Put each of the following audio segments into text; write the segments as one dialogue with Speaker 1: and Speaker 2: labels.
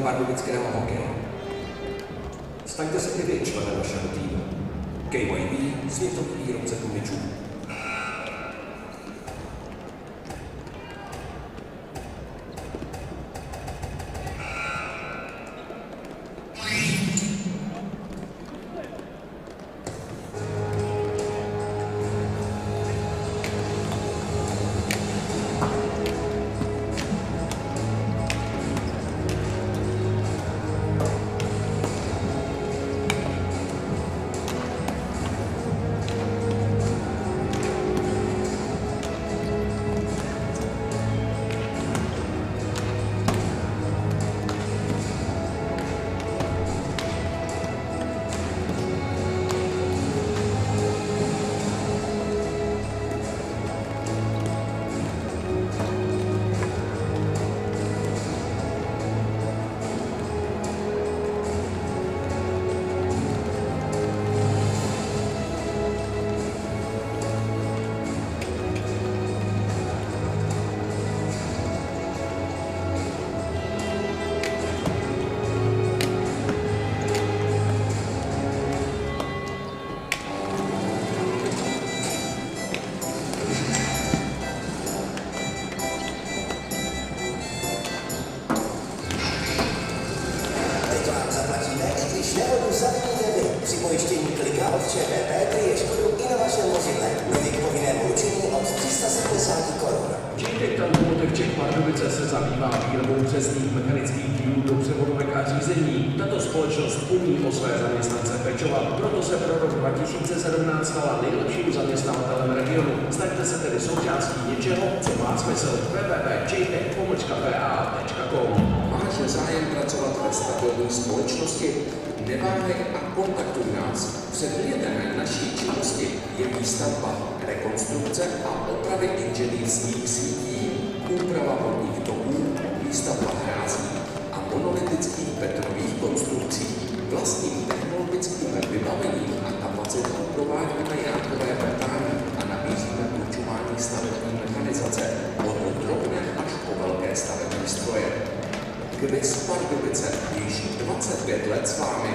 Speaker 1: pardubického hokeje. Staňte se i vy členem našeho týmu. KYB, světový výrobce gumičů.
Speaker 2: Při pojištění klika od ČPP kryje škodu i na vašem vozidle. Nově k povinnému ručení od 370 korun.
Speaker 3: Čech Pardubice se zabývá výrobou přesných mechanických dílů do převodovek a řízení. Tato společnost umí o své zaměstnance pečovat, proto se pro rok 2017 stala nejlepším zaměstnavatelem regionu. Staňte se tedy součástí něčeho, co má smysl. www.čejtech.pa.com.
Speaker 4: Máš zájem pracovat ve stabilní společnosti? Neváhej a kontaktuj nás. Předmětem naší činnosti je výstavba, rekonstrukce a opravy inženýrských sítí, úprava vodních toků, výstavba hrází a monolitických betonových konstrukcí. Vlastním technologickým vybavením a kapacitou provádíme jákové vrtání a nabízíme určování stavební mechanizace od drobné až po velké stavební stroje. Kviz Pardubice již 25 let s vámi.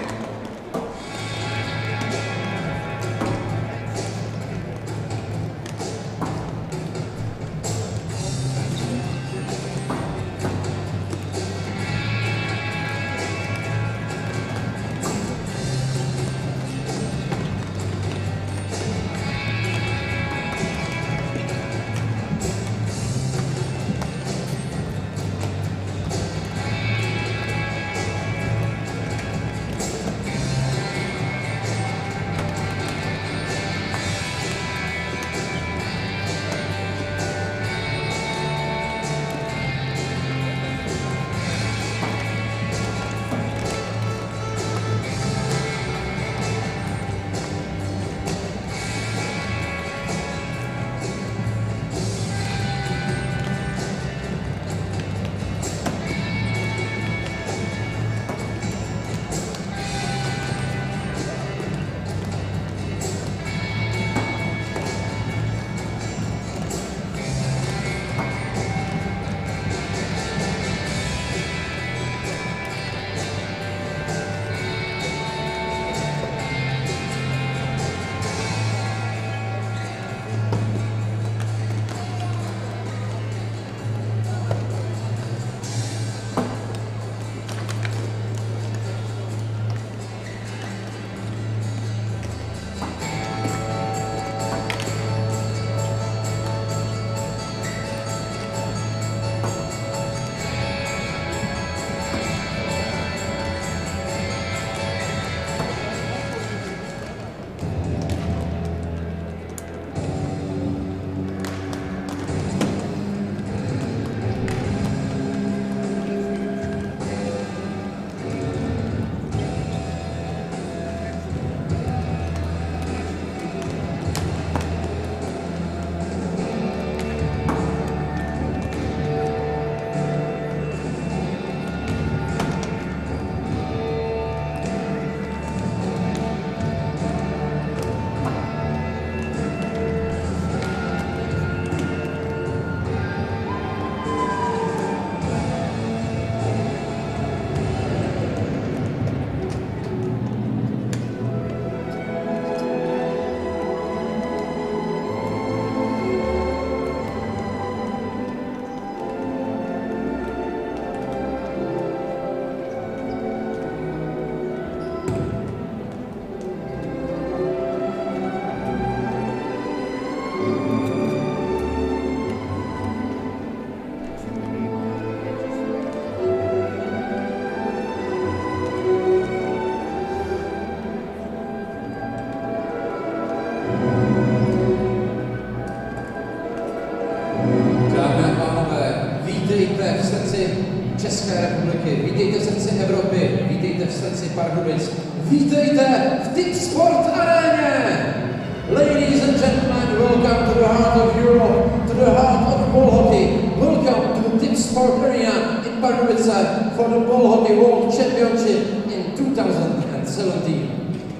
Speaker 5: republiky, vítejte v srdci Evropy, vítejte v srdci Pardubic, vítejte v Tip Sport aréně! Ladies and gentlemen, welcome to the heart of Europe, to the heart of ball hockey. Welcome to the Tip Sport Arena in Pardubice for the Ball Hockey World Championship in 2017.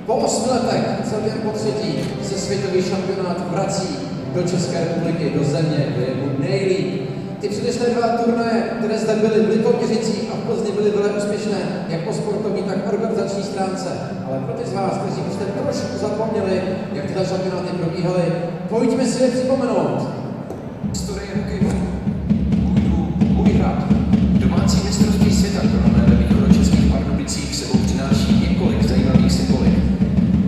Speaker 5: Po 8 letech, celkem po třetí, se světový šampionát vrací do České republiky, do země, kde je mu nejlíp. Ty předešlé 2 turnaje, které zde byly v Litoměřicích a v Plzni, byly velmi úspěšné, jak po sportovní, tak organizační stránce. Ale pro ty z vás, kteří jste trošku zapomněli, jak tyhle šampionáty probíhaly, pojďme si je připomenout.
Speaker 1: Historie hokejbalu. Můj hrad. Domácí mistrovství světa konané ve východočeských Pardubicích sebou přináší několik zajímavých symbolik.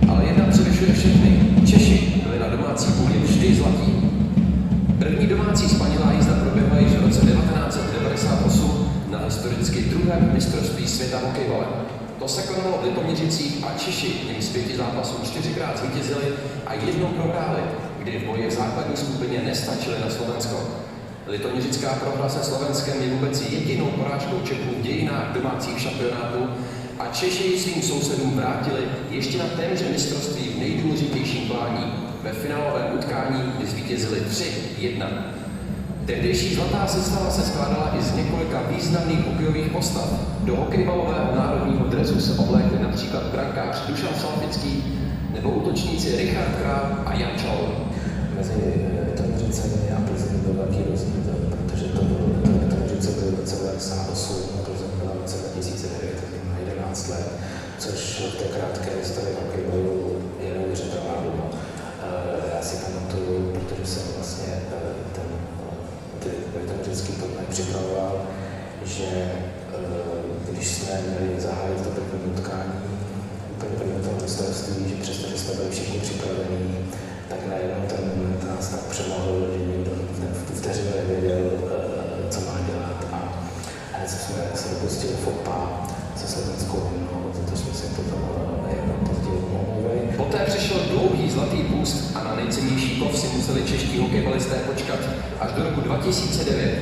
Speaker 1: Ale jedna převyšuje všechny. Češi byli na domácí půdě vždy zlatí. První domácí spanilá jízda proběhla již v roce 1998 na historicky druhém mistrovství světa hokejbalem. To se konalo v Litoměřicích a Češi jim z 5 zápasů 4krát zvítězili a jednou prohráli, kdy v boji v základní skupině nestačili na Slovensko. Litoměřická prohra se Slovenskem je vůbec jedinou porážkou Čechů v dějinách domácích šampionátů a Češi svým sousedům vrátili ještě na témže mistrovství v nejdůležitějším klání. Ve finálovém utkání, kdy zvítězili 3-1. Tehdejší zlatá sestava se skládala i z několika významných hokejových postav. Do hokejbalového národního dresu se oblékli například brankář Dušan Salafický nebo útočníci Richard Král a Jan Čal.
Speaker 6: Mezi Litoměřicemi a Plzeň byl velký rozdíl, protože Litoměřice byly v roce 1998 a Plzeň byla v roce 2009, to znamená 11 let, což v té krátké historii hokejbalu je neuvěřitelná doba. Já si pamatuju, protože jsem vlastně ty litoměřický turnaj připravoval, že když jsme měli zahájit to první utkání, úplně první to mistrovství, že přestože jsme byli všichni připravení, tak najednou ten moment nás tak přemohl, že nikdo v tu vteřinu nevěděl, co má dělat a hned jsme se dopustili fopa se slovenskou hymnou, to jsme si potom jako později omluvili.
Speaker 1: Poté přišel dlouhý zlatý půst a na nejcennější kov si museli čeští hokejbalisté počkat až do roku 2009.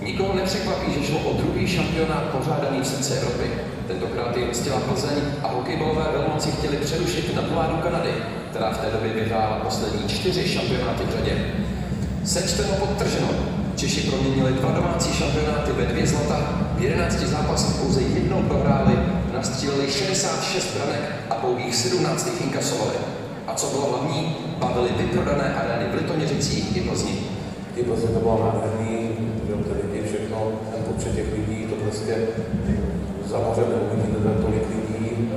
Speaker 1: Nikoho nepřekvapí, že šlo o druhý šampionát pořádaný v srdci Evropy. Tentokrát je uctila Plzeň a hokejbalové velmoci chtěli přerušit nadvládu Kanady, která v té době vyhrála poslední 4 šampionáty v řadě. Sečteno podtrženo. Češi proměnili 2 domácí šampionáty ve 2 zlata, v 11 zápasech pouze jednou prohráli, nastříleli 66 branek a pouhých 17 jich inkasovali. A co bylo hlavní, bavili vyprodané arény v Litoměřicích i Plzni.
Speaker 7: I Plzni to bylo nádherný, bylo to lidi, všechno, ten počet těch lidí, to prostě za moře neuvidíte tolik lidí,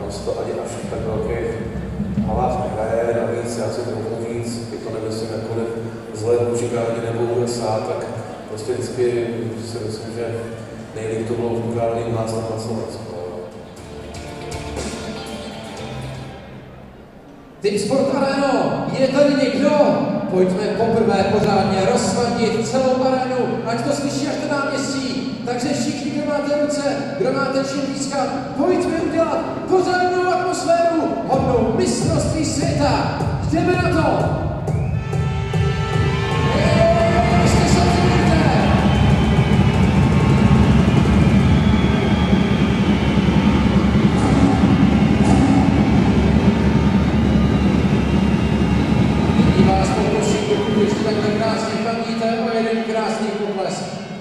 Speaker 7: nás to ani až tak velkých halách nehraje, navíc já si trochu víc, je to nemyslím jakkoliv zlé vůči Kanadě nebo USA, tak prostě vždycky si myslím, že nejlíp to bylo v Kanadě u nás na Slovensku.
Speaker 5: Tip Sport Areno, je tady někdo? Pojďme poprvé pořádně rozsvatit celou arénu, ať to slyší až do náměstí. Takže všichni, kdo máte ruce, kdo máte čím pískat, pojďme udělat pořádnou atmosféru hodnou mistrovství světa. Jdeme na to!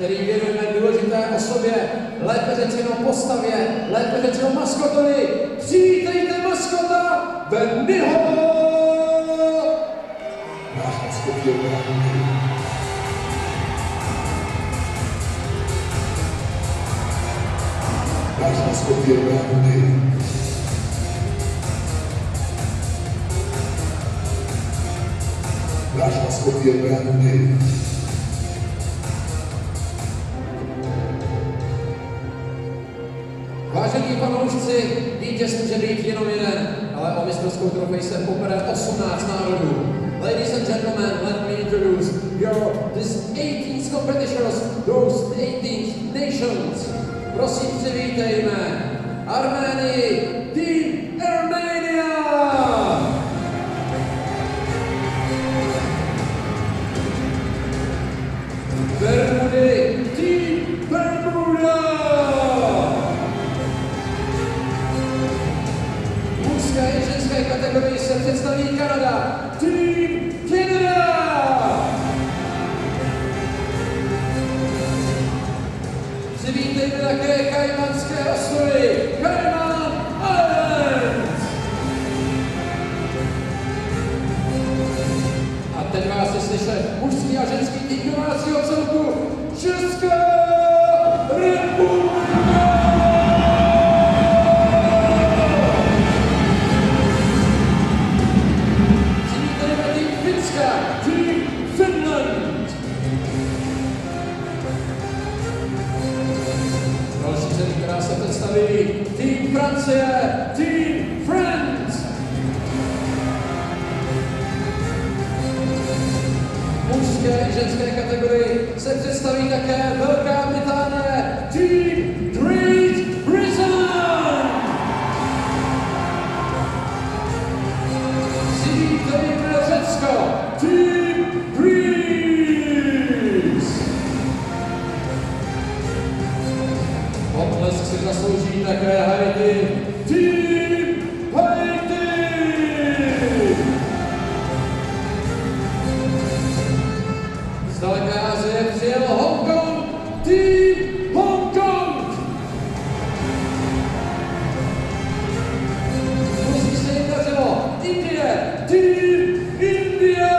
Speaker 5: Který věnujeme důležité osobě, lépe řečeno postavě, lépe řečeno maskotovi. Přivítejte maskota Bendyho!
Speaker 8: Náš maskot je Bendy. Náš maskot je Bendy. Náš maskot je Bendy.
Speaker 5: Vážení fanoušci, vítěz může být jenom jeden, ale o mistrovskou trofej se popere 18 národů. Ladies and gentlemen, let me introduce this 18th competitors, those 18 nations. Prosím, přivítejme Arménii, Team Armenia! Bermudy, Team Bermuda! kategorii se představí Kanada. Tým Canada! Přivítejme také Kajmanské ostrovy, Cayman Islands! A teď vás je slyšet mužský a ženský tým domácího celku Česká republika! Přivítejme tým Finska, tým Finland! Další zemí, která se představí, tým Francie, tým France. V mužské i ženské kategorii se představí také Velká Británie, tým Great Britain. Přivítejme Řecko, tým Greece. Potlesk si zaslouží také Haiti, tým Haiti! Z daleké Asie přijel Hongkong, tým Hongkong! Musí se jim dařilo Indie, tým India!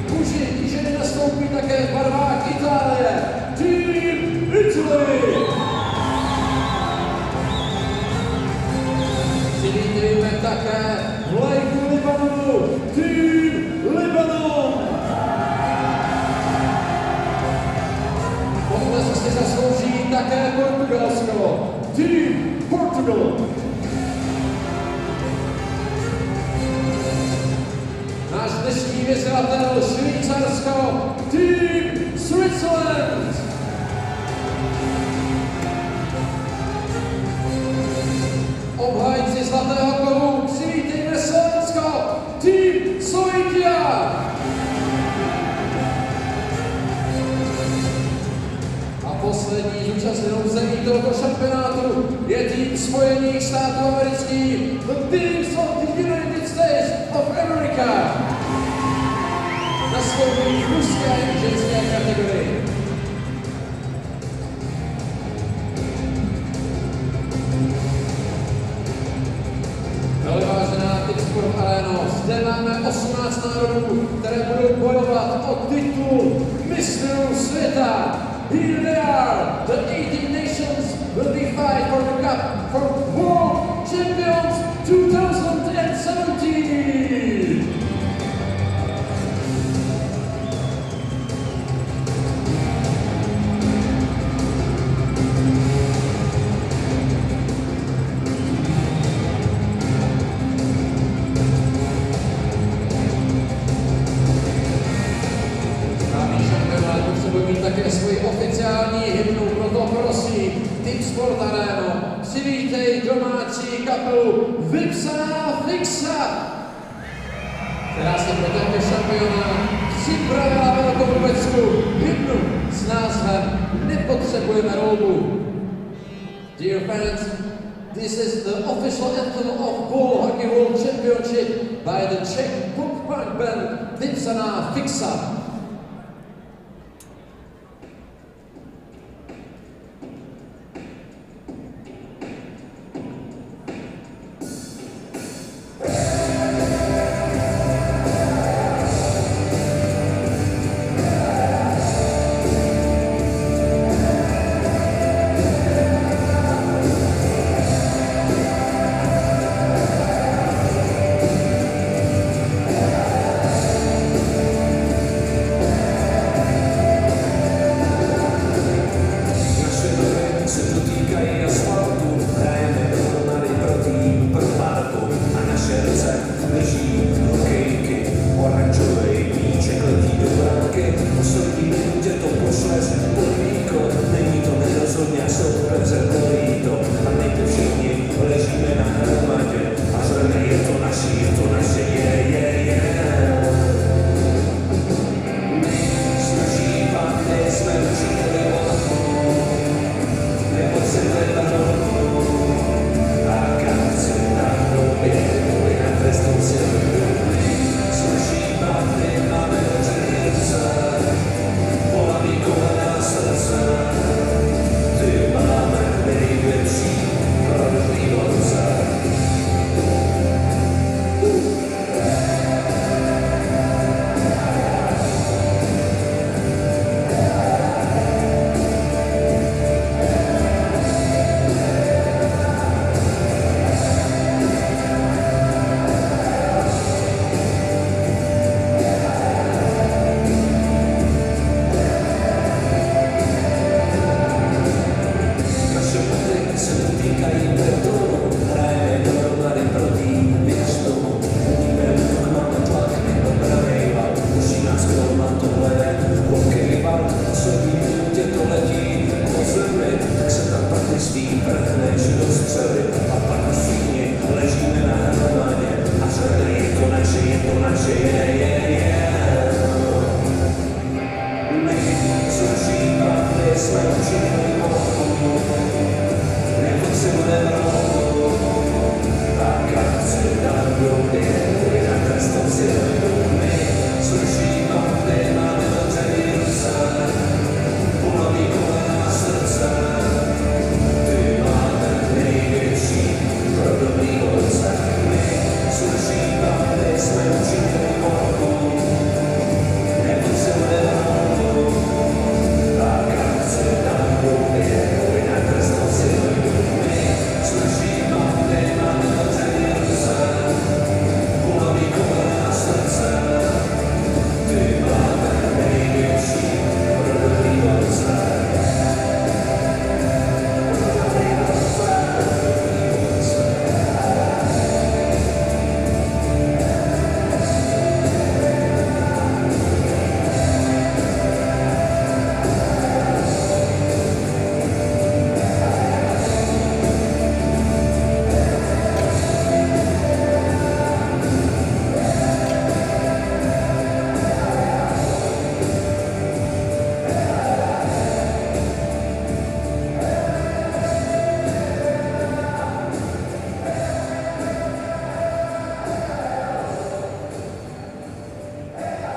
Speaker 5: Muži i ženy nastoupí také v barvách Itálie, tým Italy! Přivítejme také vlajku Libanonu, tým Libanon! Potlesk si zaslouží také Portugalsko, tým Portugal! Náš dnešní vyzvatel Švýcarsko, tým Switzerland! Obhájci zlatého kovu, přivítejme Slovensko, tým Slovenkia! A poslední zúčastněnou zemí tohoto šampionátu je tým Spojených států amerických, the teams of the United States of America. Nastoupí v mužské i ženské kategorii. Vážená Tip Sport Areno, zde máme 18 národů, které budou bojovat o titul mistrů světa. Here they are, the 18 nations will be fight for the cup for World Champions 2017. Také svoji oficiální hymnu, proto prosím, Tip Sport Areno, přivítej domácí kapelu Vypsaná Fixa, která se pro tento šampionát připravila velkoubeckou hymnu s názvem Nepotřebujeme rolbu. Dear fans, this is the official anthem of World Hockey World Championship by the Czech punk band Vypsaná Fixa.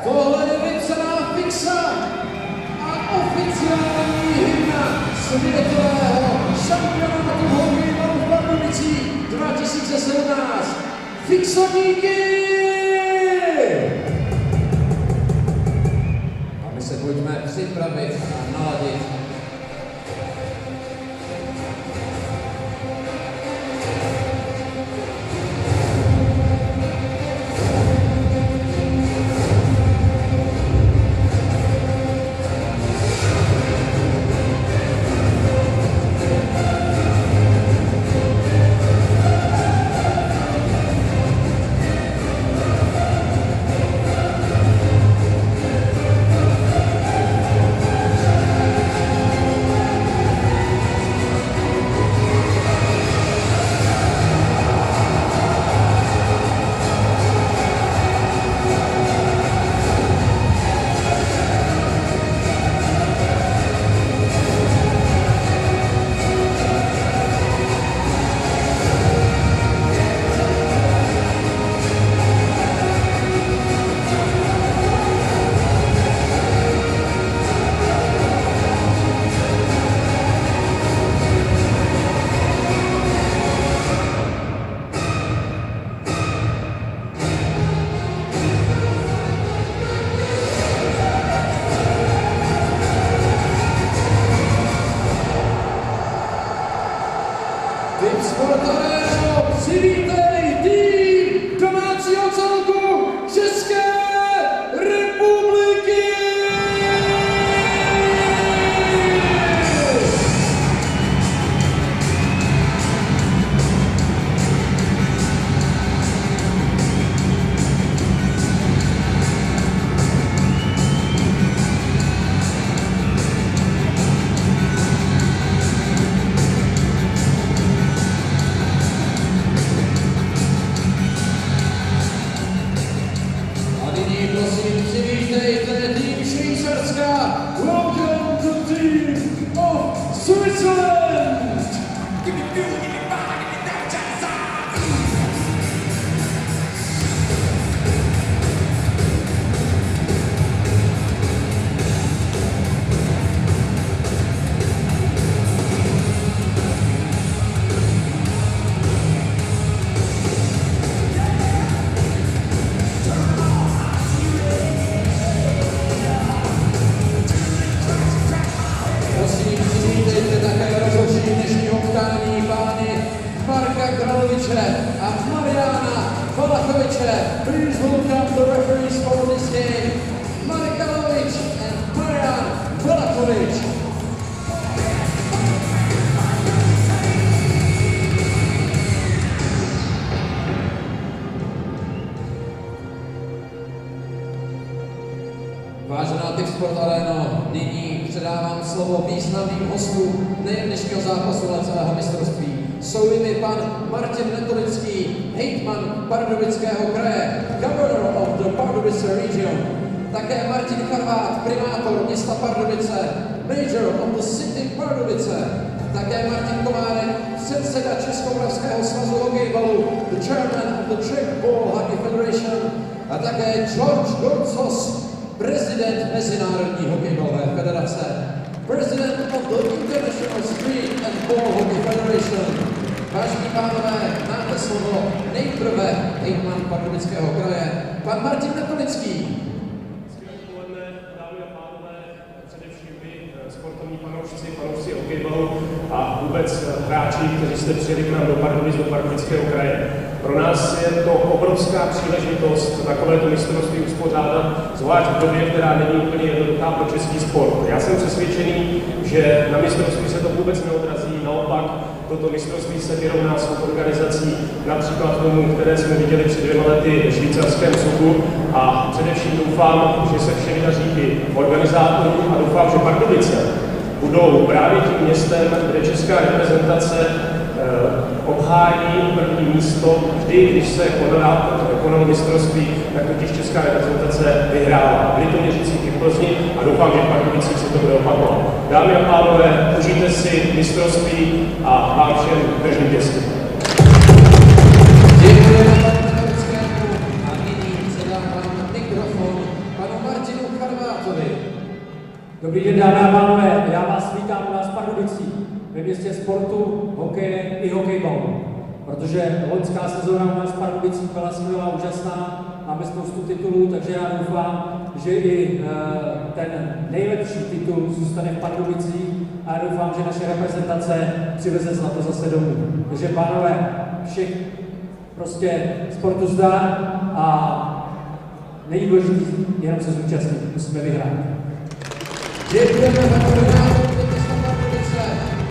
Speaker 5: Tohle je vypsaná fixa a oficiální hymna světového šampionátu hokejbalu v Pardubicích 2017. Fixoníky! A my se pojďme připravit a naladit. Přivítej tým domácího celku České republiky! Prosím, přivítejte tým Švýcarska. Welcome to team of Switzerland! A Mariana Valachoviče. Please welcome the referees for this game, Marek Galovič and Marian Valachovič. Vážená Tip Sport Areno, nyní předávám slovo významným hostům nejen dnešního zápasu, ale celého mistrovství. Jsou jimi pan Martin Netolický, hejtman Pardubického kraje, governor of the Pardubice region, také Martin Charvát, primátor města Pardubice, Major of the City Pardubice. Také Martin Komárek, předseda Českomoravského svazu hokejbalu, the chairman of the Czech Hockey Federation, a také George Gorcos, prezident Mezinárodní hokejbalové federace, president of the International Street and Ball Hockey Federation. Vážení pánové, máte slovo nejprve hejtman Pardubického kraje, pan Martin Netolický.
Speaker 9: Hezké odpoledne, dámy a pánové, především vy, sportovní fanoušci hokejbalu a vůbec hráči, kteří jste přijeli k nám do Pardubic, do Pardubického kraje. Pro nás je to obrovská příležitost takovéto mistrovství uspořádat, zvlášť v době, která není úplně jednoduchá pro český sport. Já jsem přesvědčený, že na mistrovství se to vůbec neodrazí, naopak toto mistrovství se vyrovná s organizací například tomu, které jsme viděli před 2 lety ve švýcarském Cugu, a především doufám, že se vše vydaří i organizátorům a doufám, že Pardubice budou právě tím městem, kde česká reprezentace obhájí první místo vždy, když se konalo mistrovství, tak totiž česká reprezentace vyhrála v Litoměřicích i v Plzni a doufám, že v Pardubicích se to bude opakovat. Dámy a pánové, užijte si mistrovství a vám všem držím pěstí.
Speaker 5: Děkujeme panu Netolskému a nyní předávám mikrofon panu Martinu Charvátovi.
Speaker 10: Dobrý den, dámy a pánové, já vás vítám u nás v Pardubicích, ve městě sportu, hokeje i hokejbalu. Protože loňská sezóna u nás v Pardubicích byla skvělá, úžasná, máme spoustu titulů, takže já doufám, že i ten nejlepší titul zůstane v Pardubicích a já doufám, že naše reprezentace přiveze zlato zase domů. Takže pánové, všech prostě sportu zdar a nejdůležitější jenom se zúčastnit, musíme vyhrát.
Speaker 5: Děkujeme panu redaktoru města Pardubice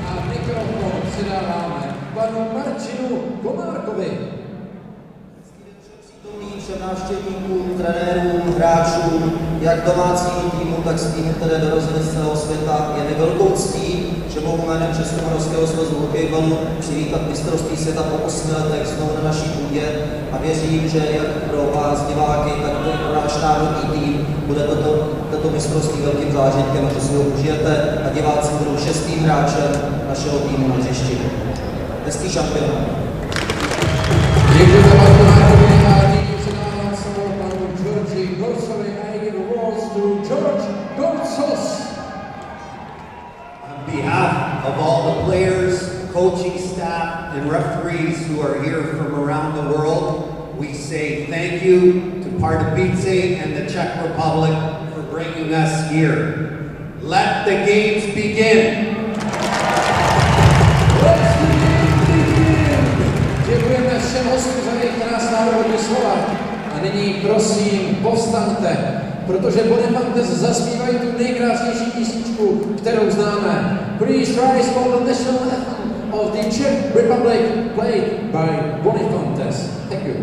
Speaker 5: a mikrofon předáváme panu Martinu Komárkovi.
Speaker 2: Všem návštěvníkům, trenérům, hráčům, jak domácímu týmu, tak z týmu, které dorazily z celého světa. Je mi velkou ctí, že mohu jménem Českomoravského svazu hokejbalu přivítat mistrovství světa po 8 letech znovu na naší půdě a věřím, že jak pro vás diváky, tak pro náš národní tým bude toto mistrovství velkým zážitkem a že si ho užijete a diváci budou 6. hráčem našeho týmu na hřišti. Hezký šampionát.
Speaker 5: Děkujeme panu Komárkovi a nyní předávám slovo panu Georgi Gorcovi a I give awards to George Gorcos.
Speaker 11: On behalf of all the players, coaching staff, and referees who are here from around the world, we say thank you to Pardubice and the Czech Republic for bringing us here. Let the games begin.
Speaker 5: Děkujeme všem hostům za jejich krásná úvodní slova. A nyní prosím povstaňte, protože Bonifantes zaspívají tu nejkrásnější písničku, kterou známe. Please rise for the national anthem of the Czech Republic played by Bonifantes. Thank you.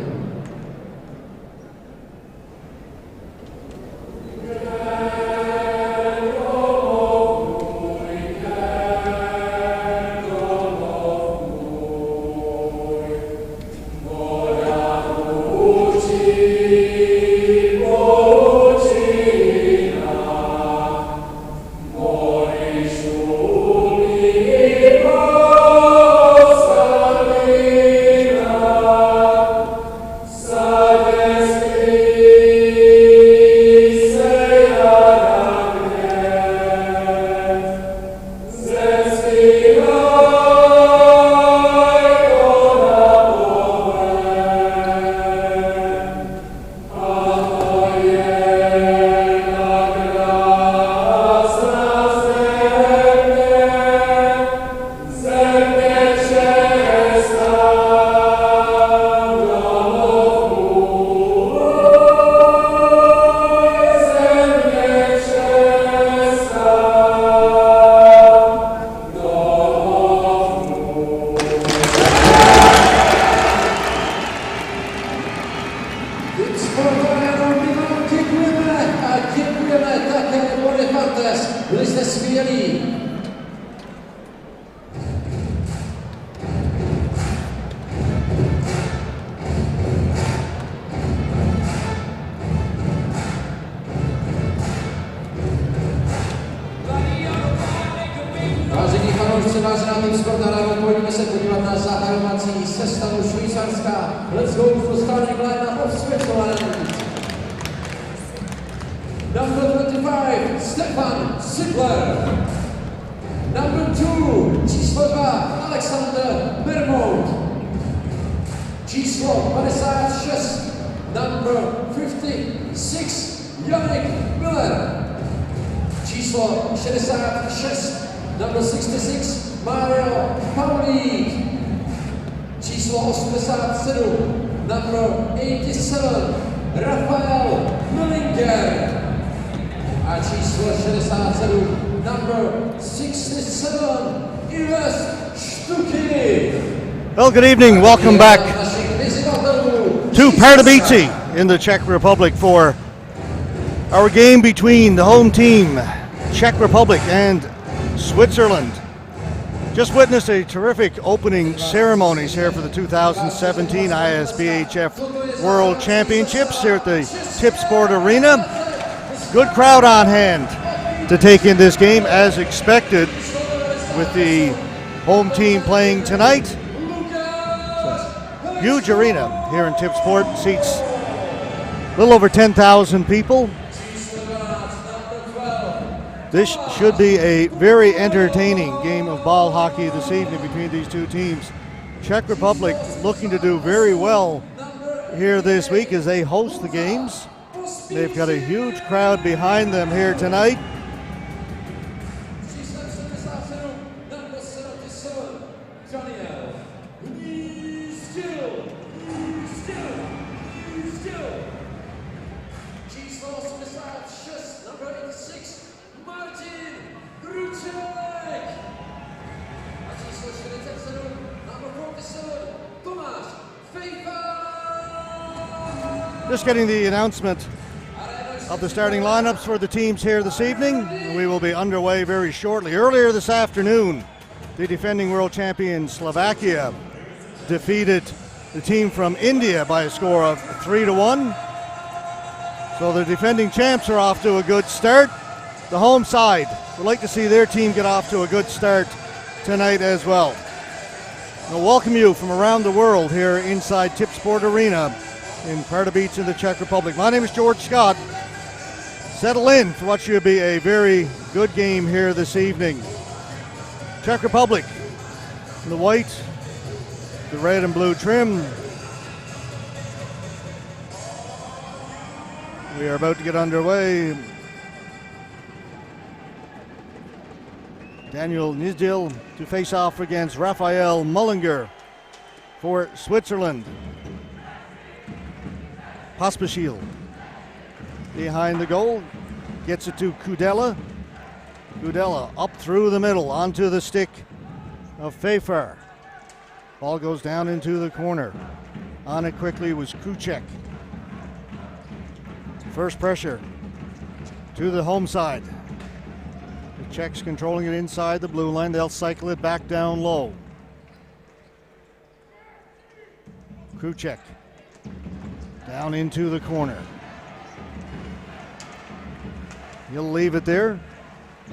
Speaker 5: Byli jste skvělí. Vážení fanoušci, vážená tým sport arénu, pojďme se podívat na zahajovací sestavu Švýcarska. Let's go for starting lineup of Switzerland. Number 25, Stefan Ziegler. Number 2, číslo 2, Alexander Mermout. Číslo 56, number 56, Yannick Miller. Číslo 66, number 66, Mario Paulík. Číslo 87, number 87, Rafael Millinger. A číslo 67, number 67, Ives Stuky.
Speaker 12: Well, good evening. Welcome back to Pardubice in the Czech Republic for our game between the home team, Czech Republic, and Switzerland. Just witnessed a terrific opening ceremonies here for the 2017 ISBHF World Championships here at the Tip Sport Arena. Good crowd on hand to take in this game as expected with the home team playing tonight. Huge arena here in Tip Sport, seats a little over 10,000 people. This should be a very entertaining game of ball hockey this evening between these two teams. Czech Republic looking to do very well here this week as they host the games. They've got a huge crowd behind them here tonight. Just getting the announcement of the starting lineups for the teams here this evening. We will be underway very shortly. Earlier this afternoon, the defending world champion Slovakia defeated the team from India by a score of 3-1. So the defending champs are off to a good start. The home side would like to see their team get off to a good start tonight as well. I'll welcome you from around the world here inside Tip Sport Arena in Pardubice in the Czech Republic. My name is George Scott. Settle in for what should be a very good game here this evening. Czech Republic in the white, the red and blue trim. We are about to get underway. Daniel Nizdil to face off against Rafael Mullinger for Switzerland. Pospisil behind the goal, gets it to Kudela. Kudela up through the middle onto the stick of Pfeiffer. Ball goes down into the corner. On it quickly was Kucek. First pressure to the home side. The Czechs controlling it inside the blue line. They'll cycle it back down low. Kucek down into the corner. He'll leave it there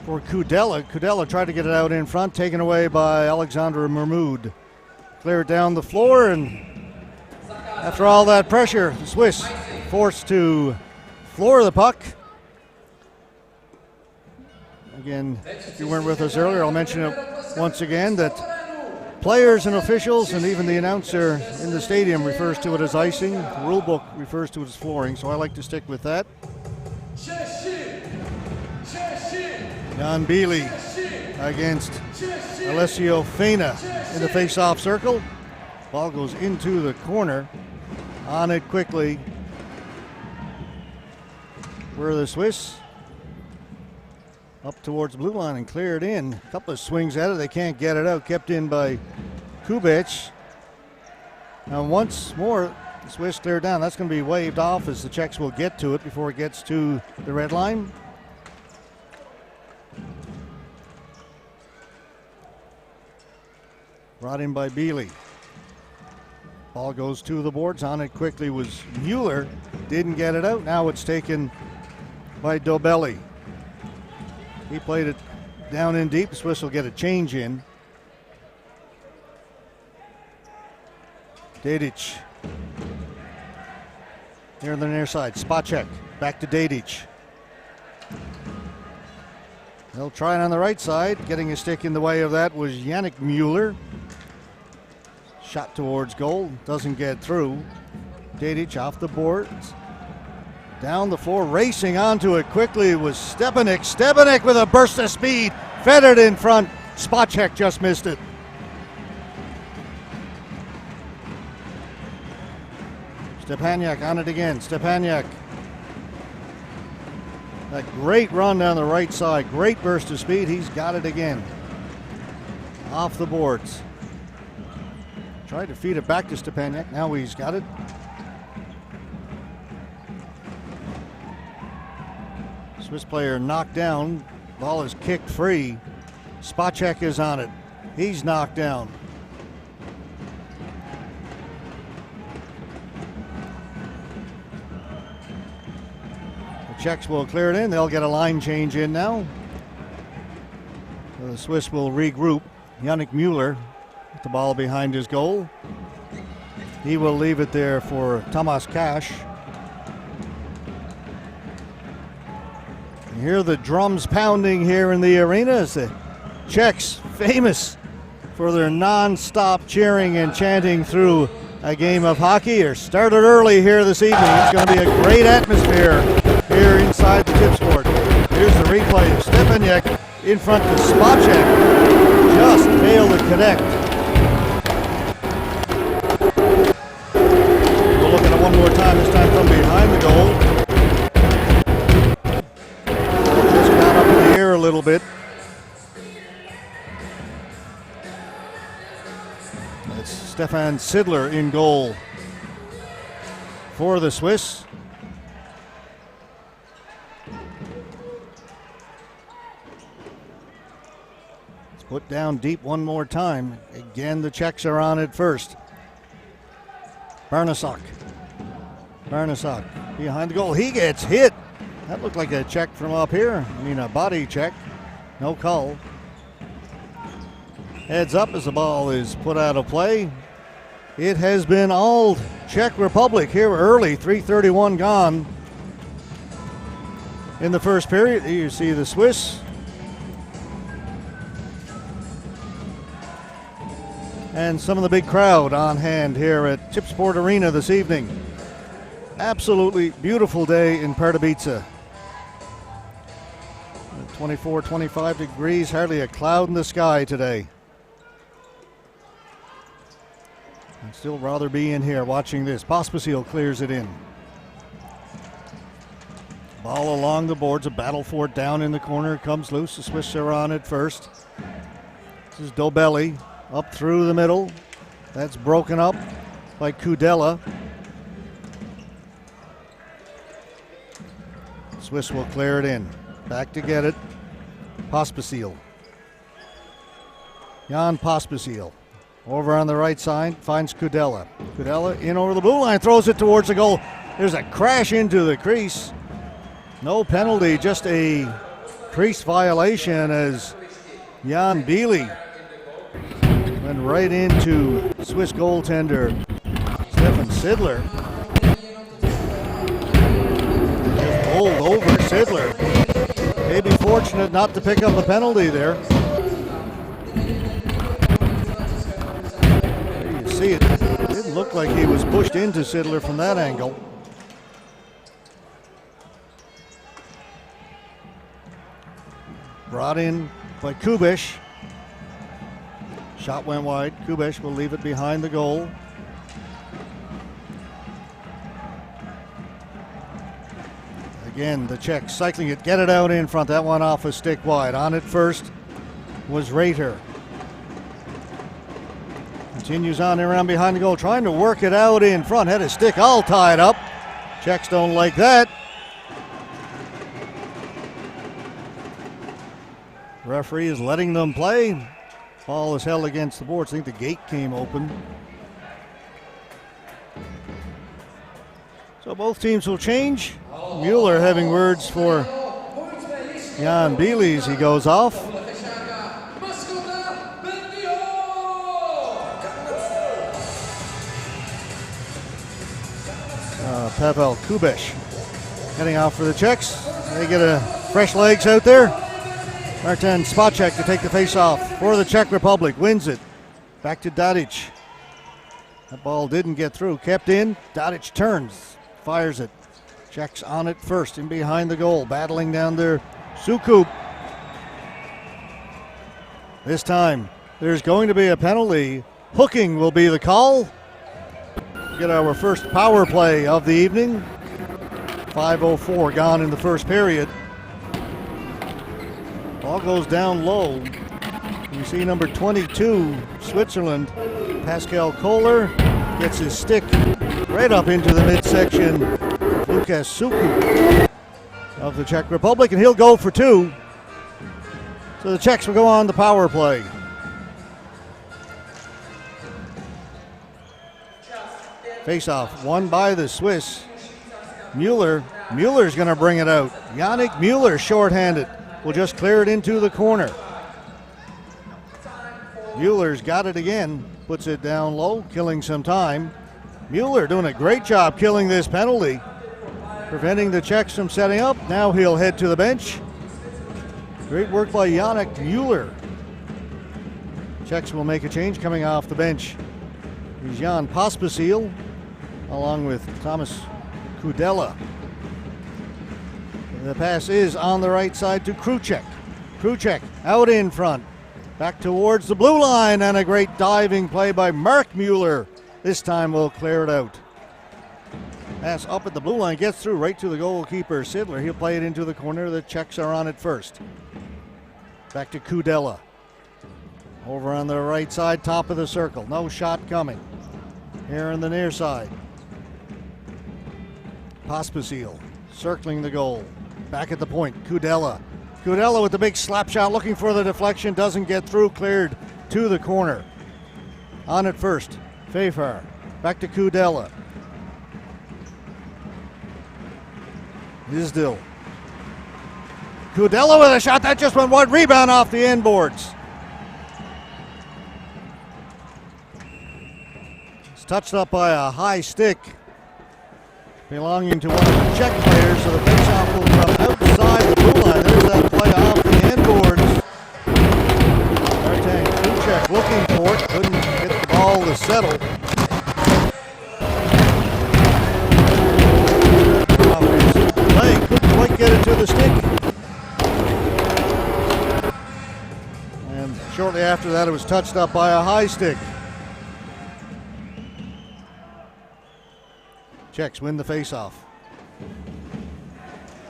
Speaker 12: for Kudela. Kudela tried to get it out in front, taken away by Alexander Mermoud. Cleared down the floor, and after all that pressure, the Swiss forced to floor the puck. Again, if you weren't with us earlier, I'll mention it once again that players and officials and even the announcer in the stadium refers to it as icing. The rule book refers to it as flooring, so I like to stick with that. Jan Bili against Alessio Fena in the face-off circle. Ball goes into the corner. On it quickly were the Swiss. Up towards the blue line and cleared in. A couple of swings at it. They can't get it out. Kept in by Kubic. And once more, the Swiss cleared down. That's going to be waved off as the Czechs will get to it before it gets to the red line. Brought in by Bealey. Ball goes to the boards. On it quickly was Mueller. Didn't get it out. Now it's taken by Dobelli. He played it down in deep. The Swiss will get a change in. Dedic. Here on the near side. Spot check. Back to Dedic. They'll try it on the right side. Getting a stick in the way of that was Yannick Mueller. Shot towards goal. Doesn't get through. Dedic off the boards. Down the floor, racing onto it quickly was Stepanek. Stepanek with a burst of speed. Fed it in front. Spacek just missed it. Stepaniak on it again. Stepaniak. That great run down the right side. Great burst of speed. He's got it again. Off the boards. Tried to feed it back to Stepaniak. Now he's got it. Swiss player knocked down. Ball is kicked free. Spacek is on it. He's knocked down. The Czechs will clear it in. They'll get a line change in now. So the Swiss will regroup. Yannick Mueller with the ball behind his goal. He will leave it there for Tomas Cash. You hear the drums pounding here in the arena as the Czechs, famous for their non-stop cheering and chanting through a game of hockey, are started early here this evening. It's going to be a great atmosphere here inside the Tips Court. Here's the replay of Stepaniak in front of Spacek. Just failed to connect. We'll look at it one more time, this time from behind the goal. A little bit. It's Stefan Sidler in goal for the Swiss. It's put down deep one more time. Again, the Czechs are on it first. Barnasak behind the goal. He gets hit. That looked like a check from up here. I mean, a body check. No call. Heads up as the ball is put out of play. It has been all Czech Republic here early. 3:31 gone in the first period. You see the Swiss. And some of the big crowd on hand here at Tipsport Arena this evening. Absolutely beautiful day in Pardubice. 24, 25 degrees, hardly a cloud in the sky today. I'd still rather be in here watching this. Pospisil clears it in. Ball along the boards, a battle for it down in the corner. It comes loose. The Swiss are on it first. This is Dobelli up through the middle. That's broken up by Kudela. Swiss will clear it in. Back to get it. Pospisil. Jan Pospisil. Over on the right side, finds Kudela. Kudela in over the blue line, throws it towards the goal. There's a crash into the crease. No penalty, just a crease violation as Jan Bieli went right into Swiss goaltender Stefan Sidler. Just bowled over Sidler. Maybe fortunate not to pick up a penalty there. There you see it. It didn't look like he was pushed into Sidler from that angle. Brought in by Kubish. Shot went wide. Kubish will leave it behind the goal. Again, the Czechs cycling it, get it out in front. That one off a stick wide. On it first was Rater. Continues on around behind the goal, trying to work it out in front. Had a stick all tied up. Czechs don't like that. Referee is letting them play. Ball is held against the boards. I think the gate came open. So both teams will change. Mueller having words for Jan Bieli as he goes off. Pavel Kubesh heading out for the Czechs. They get fresh legs out there. Martin Spacek to take the face-off for the Czech Republic. Wins it. Back to Dadic. That ball didn't get through. Kept in. Dadic turns. Fires it. Czechs on it first. In behind the goal. Battling down there. Sukup. This time there's going to be a penalty. Hooking will be the call. Get our first power play of the evening. 5:04 gone in the first period. Ball goes down low. You see number 22, Switzerland, Pascal Kohler, gets his stick right up into the midsection. Lukas Sukup of the Czech Republic, and he'll go for two. So the Czechs will go on the power play. Face-off won by the Swiss. Mueller's going to bring it out. Yannick Mueller, shorthanded, will just clear it into the corner. Mueller's got it again, puts it down low, killing some time. Mueller doing a great job killing this penalty, preventing the Czechs from setting up. Now he'll head to the bench. Great work by Yannick Mueller. Czechs will make a change coming off the bench. Here's Jan Pospisil along with Thomas Kudela. The pass is on the right side to Kruček. Kruček out in front. Back towards the blue line, and a great diving play by Mark Mueller. This time we'll clear it out. Pass up at the blue line, gets through right to the goalkeeper, Sidler. He'll play it into the corner. The Czechs are on it first. Back to Kudela. Over on the right side, top of the circle. No shot coming. Here on the near side. Pospisil circling the goal. Back at the point, Kudela. Kudela with the big slap shot, looking for the deflection, doesn't get through, cleared to the corner. On it first, Fefar. Back to Kudela. Isdil. Kudela with a shot, that just went wide, rebound off the end boards. It's touched up by a high stick belonging to one of the Czech players, so the faceoff will come outside the blue line. There's that play off the end boards. Martin Kruček looking for it, couldn't get the ball to settle. Leg couldn't quite get it to the stick. And shortly after that, it was touched up by a high stick. Czechs win the faceoff.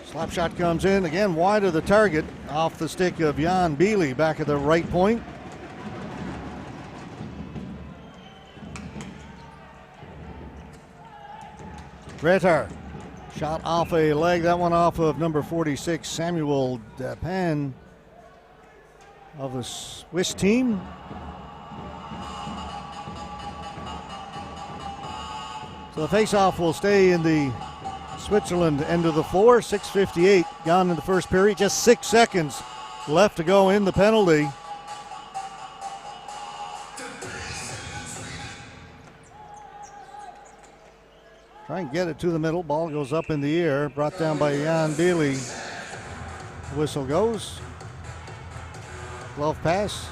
Speaker 12: Slap shot comes in, again wide of the target, off the stick of Jan Bili back at the right point. Retar, shot off a leg, that one off of number 46, Samuel Dapan of the Swiss team. So the face-off will stay in the Switzerland end of the floor. 6:58 gone in the first period. Just 6 seconds left to go in the penalty. Try and get it to the middle. Ball goes up in the air. Brought down by Jan Bili. Whistle goes. Glove pass.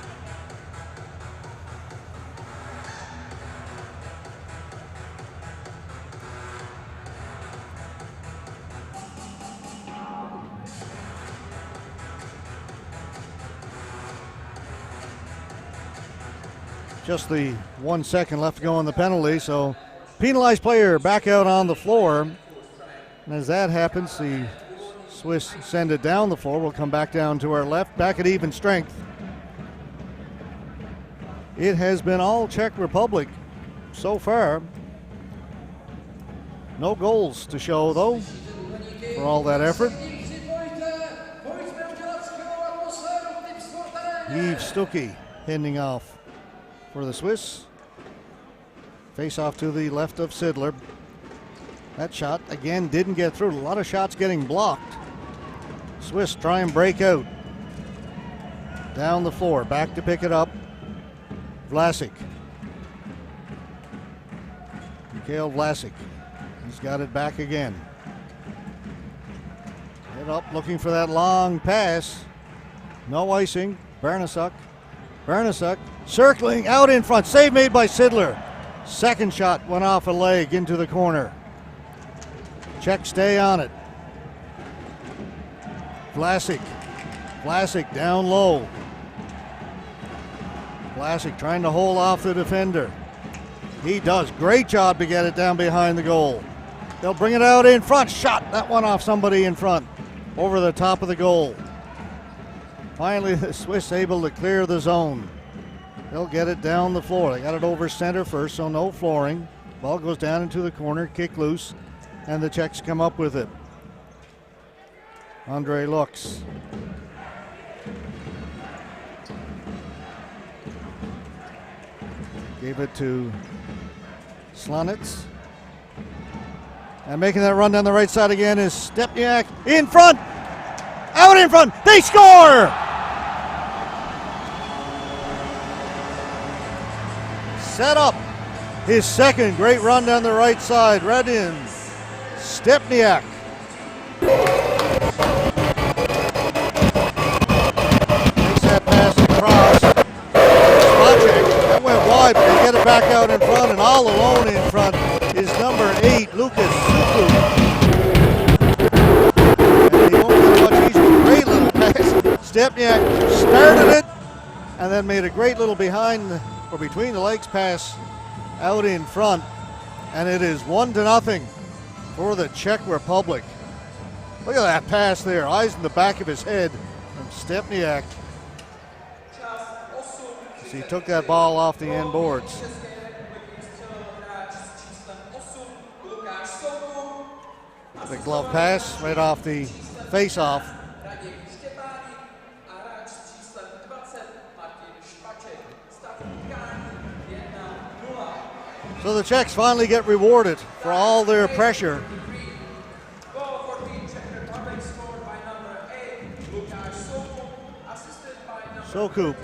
Speaker 12: Just the 1 second left to go on the penalty, so penalized player back out on the floor. And as that happens, the Swiss send it down the floor. We'll come back down to our left, back at even strength. It has been all Czech Republic so far. No goals to show, though, for all that effort. Yves Stuckey pending off for the Swiss. Face off to the left of Sidler. That shot again didn't get through. A lot of shots getting blocked. Swiss try and break out. Down the floor, back to pick it up. Vlasic. Mikhail Vlasic. He's got it back again. Head up looking for that long pass. No icing. Barnasuk circling out in front. Save made by Sidler. Second shot went off a leg into the corner. Czech stay on it. Vlasic down low. Vlasic trying to hold off the defender. He does. Great job to get it down behind the goal. They'll bring it out in front. Shot. That one off somebody in front. Over the top of the goal. Finally, the Swiss able to clear the zone. They'll get it down the floor. They got it over center first, so no flooring. Ball goes down into the corner, kick loose, and the Czechs come up with it. Andre looks. Gave it to Slanitz. And making that run down the right side again is Stepniak. In front! Out in front! They score! Set up his second great run down the right side. Right in. Stepniak. Makes that pass across. That went wide, but they get it back out in front, and all alone in front is number 8, Lucas Suku. And he won't get much easier. Great little pass. Stepniak started it, and then made a great little between the legs pass out in front, and it is 1-0 for the Czech Republic. Look at that pass there, eyes in the back of his head from Stepniak. So he took that ball off the end boards. The glove pass right off the face-off. So the Czechs finally get rewarded for all their pressure. Sokup.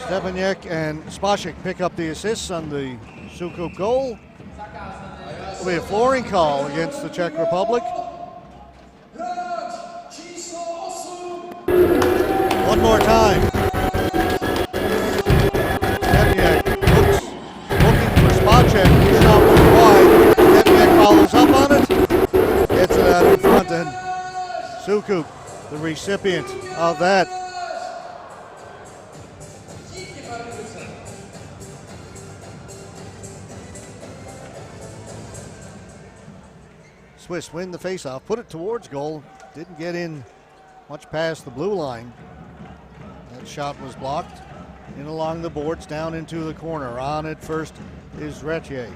Speaker 12: Stepaniak and Spacek pick up the assists on the Sukup goal. It'll be a flooring call against the Czech Republic. One more time. Stepaniak looking for Spacek. He's not moving wide. Stepaniak follows up on it. Gets it out in front, and Sukup, the recipient of that. Swiss win the faceoff, put it towards goal, didn't get in much past the blue line. That shot was blocked in along the boards, down into the corner. On it first is Retier.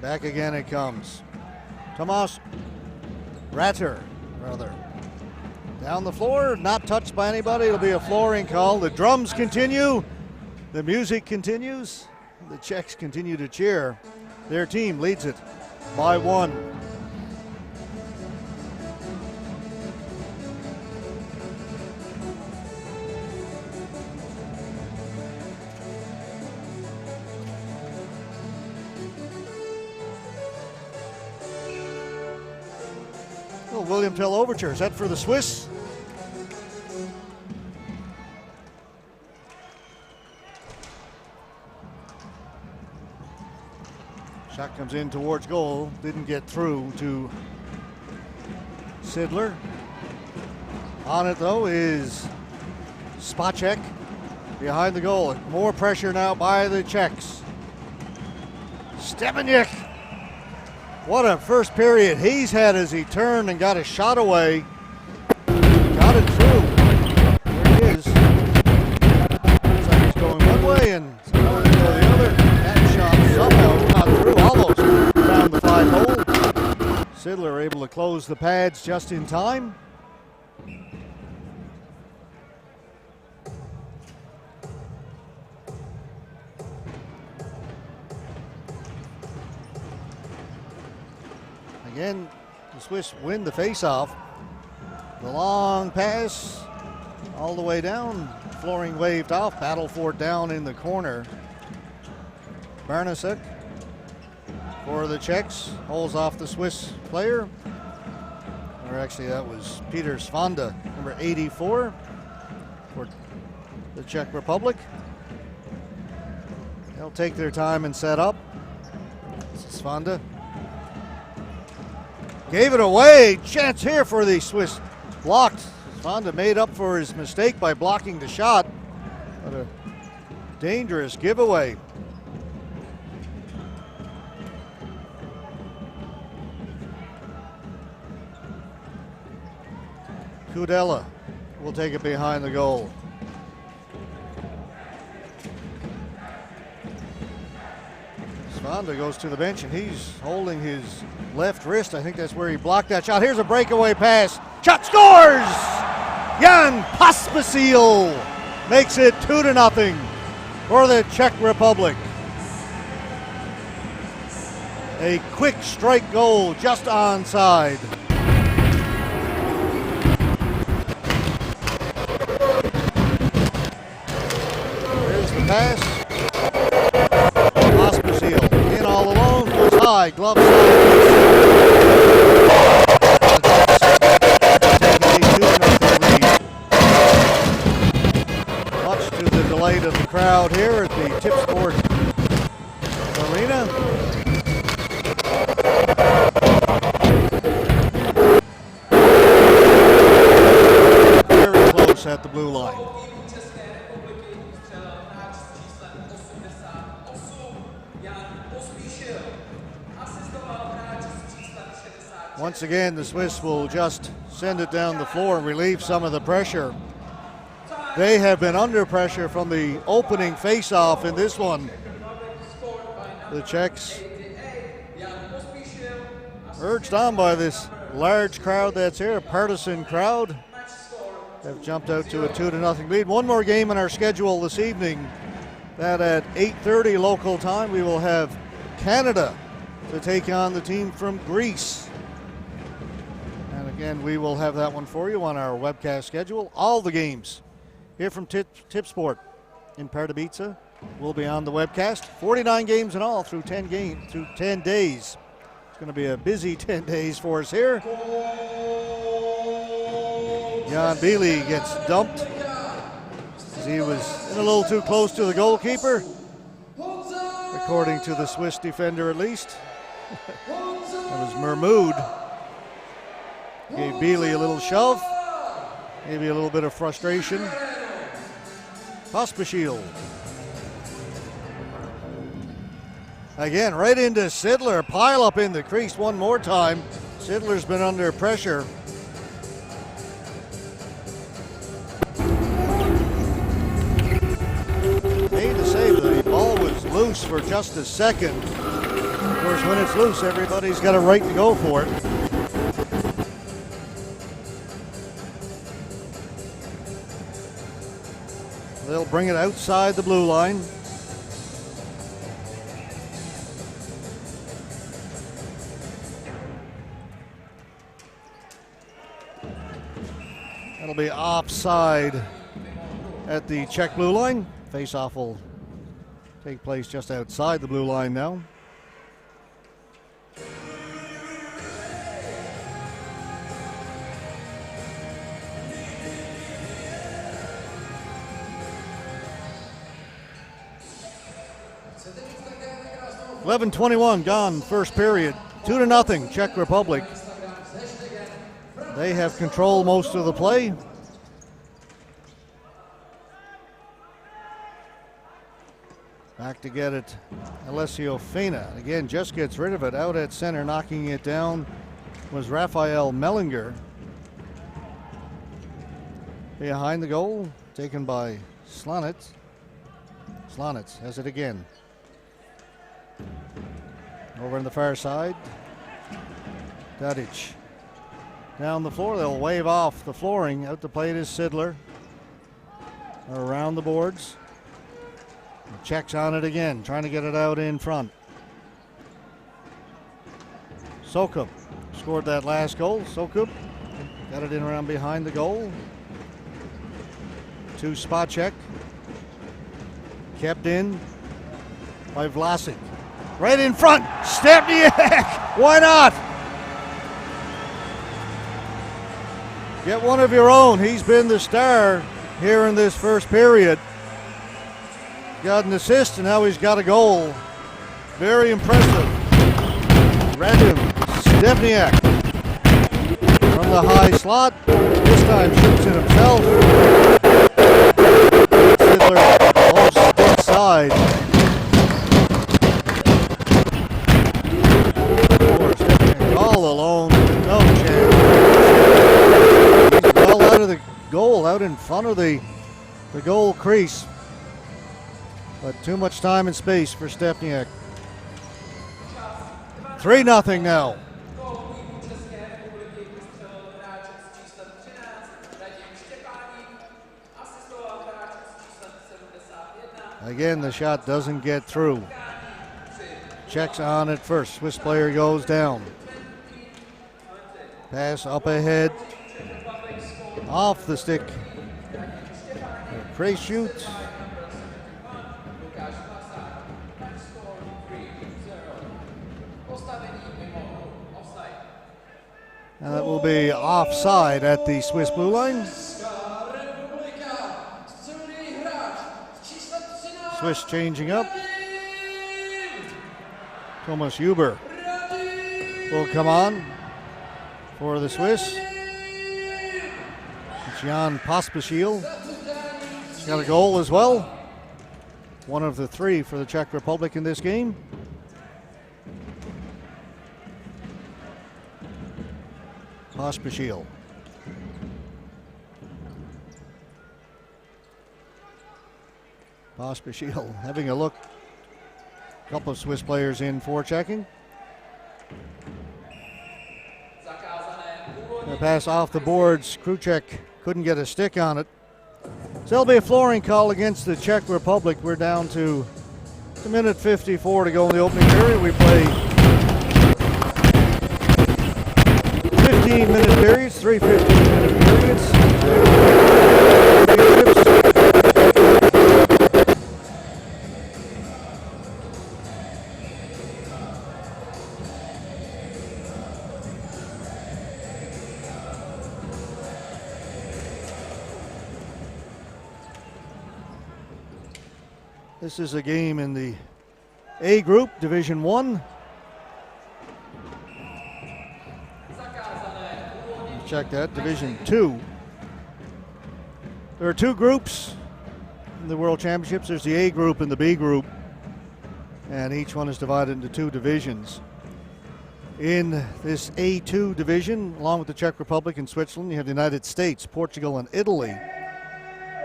Speaker 12: Back again it comes. Tomas Ratter, rather. Down the floor, not touched by anybody. It'll be a flooring call. The drums continue. The music continues. The Czechs continue to cheer. Their team leads it by 1. Well, William Tell overture. Is that for the Swiss? Shot comes in towards goal, didn't get through to Sidler. On it though is Spacek behind the goal. More pressure now by the Czechs. Stepaniak. What a first period he's had as he turned and got a shot away. Got it through. There he is. Looks like he's going one way and it's going to go the other. That shot somehow got through, almost around the 5-hole. Sidler able to close the pads just in time. Again, the Swiss win the face-off. The long pass all the way down. Flooring waved off. Battle for it down in the corner. Barnasek for the Czechs. Holds off the Swiss player. Or actually, that was Peter Svanda, number 84 for the Czech Republic. They'll take their time and set up. Svanda gave it away. Chance here for the Swiss. Blocked. Svanda made up for his mistake by blocking the shot. But a dangerous giveaway. Kudela will take it behind the goal. Svanda goes to the bench and he's holding his left wrist. I think that's where he blocked that shot. Here's a breakaway pass. Shot scores! Jan Pospisil makes it 2-0 for the Czech Republic. A quick strike goal just onside. There's the pass. Pospisil in all alone, goes high, glove much to the delight of the crowd here at the Tip Sport Arena. Very close at the blue line. Once again, the Swiss will just send it down the floor and relieve some of the pressure. They have been under pressure from the opening face-off in this one. The Czechs, urged on by this large crowd that's here, a partisan crowd, have jumped out to a 2-0 lead. One more game in our schedule this evening. That at 8:30 local time, we will have Canada to take on the team from Greece. And again, we will have that one for you on our webcast schedule. All the games here from Tip Sport in Pardubice will be on the webcast. 49 games in all through 10 days. It's going to be a busy 10 days for us here. Jan Bili gets dumped as he was in a little too close to the goalkeeper, according to the Swiss defender at least. It was Mermoud. Gave Bili a little shove, maybe a little bit of frustration. Pospisil. Again, right into Sidler. Pile up in the crease one more time. Sidler's been under pressure. Made the save. The ball was loose for just a second. Of course, when it's loose, everybody's got a right to go for it. They'll bring it outside the blue line. That'll be offside at the Czech blue line. Face-off will take place just outside the blue line now. .11:21 gone, first period. 2-0, Czech Republic. They have control most of the play. Back to get it, Alessio Fena. Again, just gets rid of it. Out at center, knocking it down was Raphael Mellinger. Behind the goal, taken by Slanitz. Slanitz has it again. Over on the far side, Tadic. Down the floor, they'll wave off the flooring. Out to play it is Sidler. Around the boards. Checks on it again, trying to get it out in front. Sokup scored that last goal. Sokup got it in around behind the goal. To Spacek. Kept in by Vlasic. Right in front, Stepniak! Why not? Get one of your own. He's been the star here in this first period. Got an assist and now he's got a goal. Very impressive. Radim Stepniak from the high slot. This time shoots it himself. Sidler off stick side. Stepniak all alone. No chance. He's well out of the goal, out in front of the goal crease. But too much time and space for Stepniak. 3-0 now. Again, the shot doesn't get through. Czechs on it first. Swiss player goes down. Pass up ahead. Off the stick. Crease shoots. And that will be offside at the Swiss blue line. Swiss changing up. Thomas Huber will come on for the Swiss. Jan Pospisil. He's got a goal as well. One of the 3 for the Czech Republic in this game. Pospisil. Pospisil having a look. A couple of Swiss players in forechecking. The pass off the boards. Kruček couldn't get a stick on it. So there'll be a flooring call against the Czech Republic. We're down to a minute 54 to go in the opening period. We play 15-minute periods, 3 15-minute periods. This is a game in the A group, Division 1. Check that, Division 2. There are 2 groups in the World Championships. There's the A group and the B group, and each one is divided into 2 divisions. In this A2 division, along with the Czech Republic and Switzerland, you have the United States, Portugal, and Italy.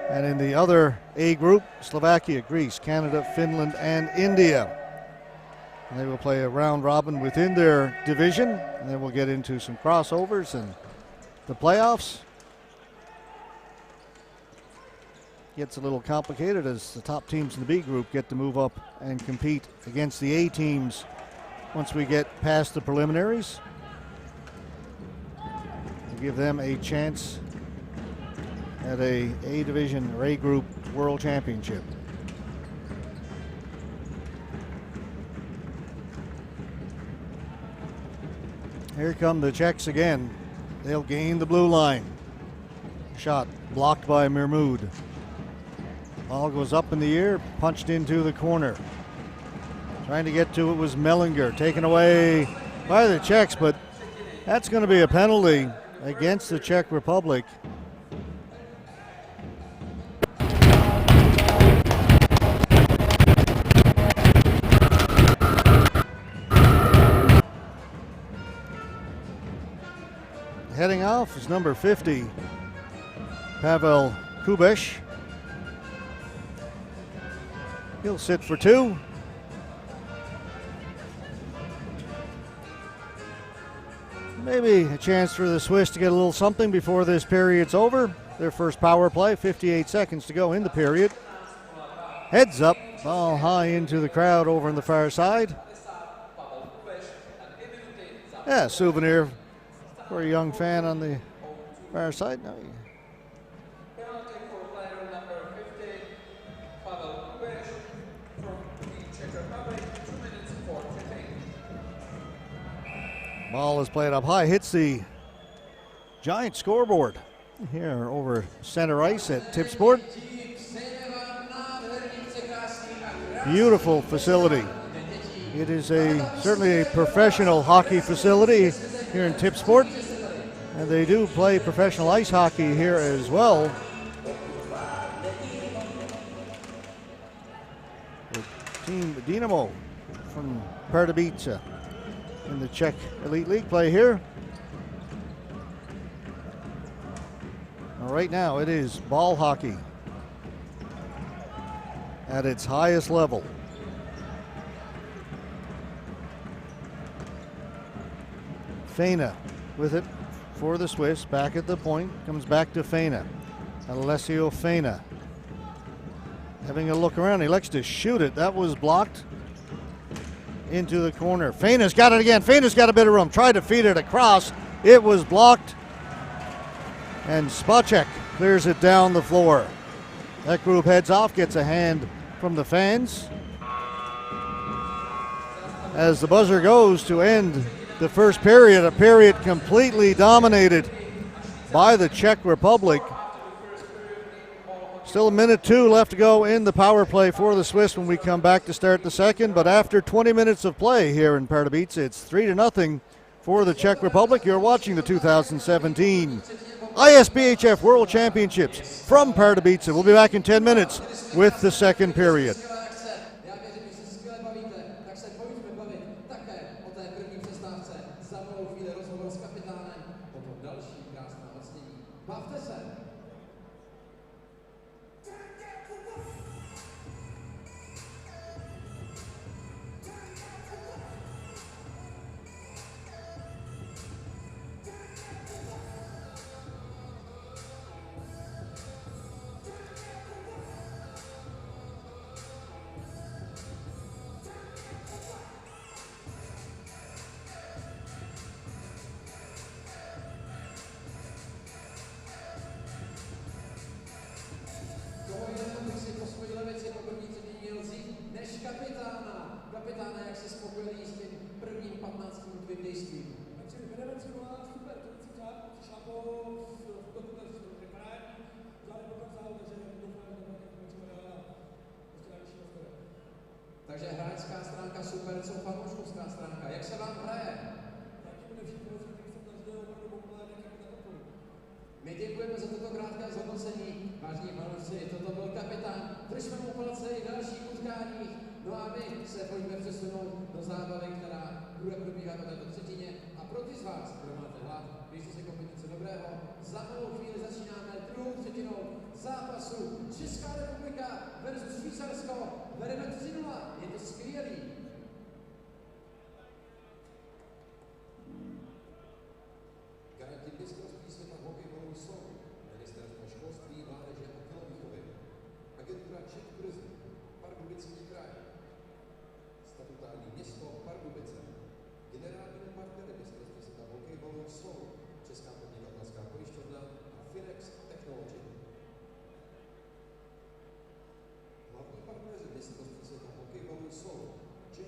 Speaker 12: And in the other A group, Slovakia, Greece, Canada, Finland, and India. And they will play a round robin within their division, and then we'll get into some crossovers and the playoffs. Gets a little complicated as the top teams in the B group get to move up and compete against the A teams once we get past the preliminaries. To give them a chance at a division or A group world championship. Here come the Czechs again. They'll gain the blue line. Shot blocked by Mermoud. Ball goes up in the air, punched into the corner. Trying to get to it was Mellinger, taken away by the Czechs, but that's going to be a penalty against the Czech Republic. Heading off is number 50, Pavel Kubesh. He'll sit for 2. Maybe a chance for the Swiss to get a little something before this period's over. Their first power play, 58 seconds to go in the period. Heads up, ball high into the crowd over on the far side. Yeah, souvenir For a young fan on the far side. No,
Speaker 5: Penalty for player number 50, Pardubice from the Czech Republic, 2 minutes 43.
Speaker 12: ball is played up high, hits the giant scoreboard here over center ice at Tipsport. Beautiful facility. It is certainly a professional hockey facility here in Tipsport, and they do play professional ice hockey here as well. The team Dynamo from Pardubice in the Czech Elite League play here. Right now it is ball hockey at its highest level. Feina with it for the Swiss, back at the point, comes back to Feina. Alessio Feina having a look around, he likes to shoot it. That was blocked into the corner. Feina's got it again. Feina's got a bit of room, tried to feed it across. It was blocked, and Spacek clears it down the floor. That group heads off, gets a hand from the fans as the buzzer goes to end the first period, a period completely dominated by the Czech Republic. Still a minute 2 left to go in the power play for the Swiss when we come back to start the second, but after 20 minutes of play here in Pardubice, it's 3-0 for the Czech Republic. You're watching the 2017 ISBHF World Championships from Pardubice. We'll be back in 10 minutes with the second period.
Speaker 5: Kapitáne, jak se spokojili s tím prvním 15-minutovým dejstvím? Takže hráčská stránka super, co fanouškovská stránka? Jak se vám hraje? My děkujeme za toto krátké zhodnocení. Vážení fanoušci, toto byl kapitán. Držme mu palce i dalších utkáních. No a my se pojďme přesunout do zábavy, která bude probíhat o této třetině. A pro ty z vás, kdo máte hlad, běžte si koupit něco dobrého. Za malou chvíli začínáme druhou třetinou zápasu Česká republika versus Švýcarsko. Vedeme 3-0, je to skvělý. Garanty mistrovství světa v hokejbalu jsou Ministerstvo školství, mládeže a tělovýchovy, agentura Czech Pardubický kraj, statutární město Pardubice, generálními partnery mistrovství světa v hokejbalu jsou Česká podnikatelská pojišťovna a Finex Technology. Hlavní partneři mistrovství světa v hokejbalu jsou Czech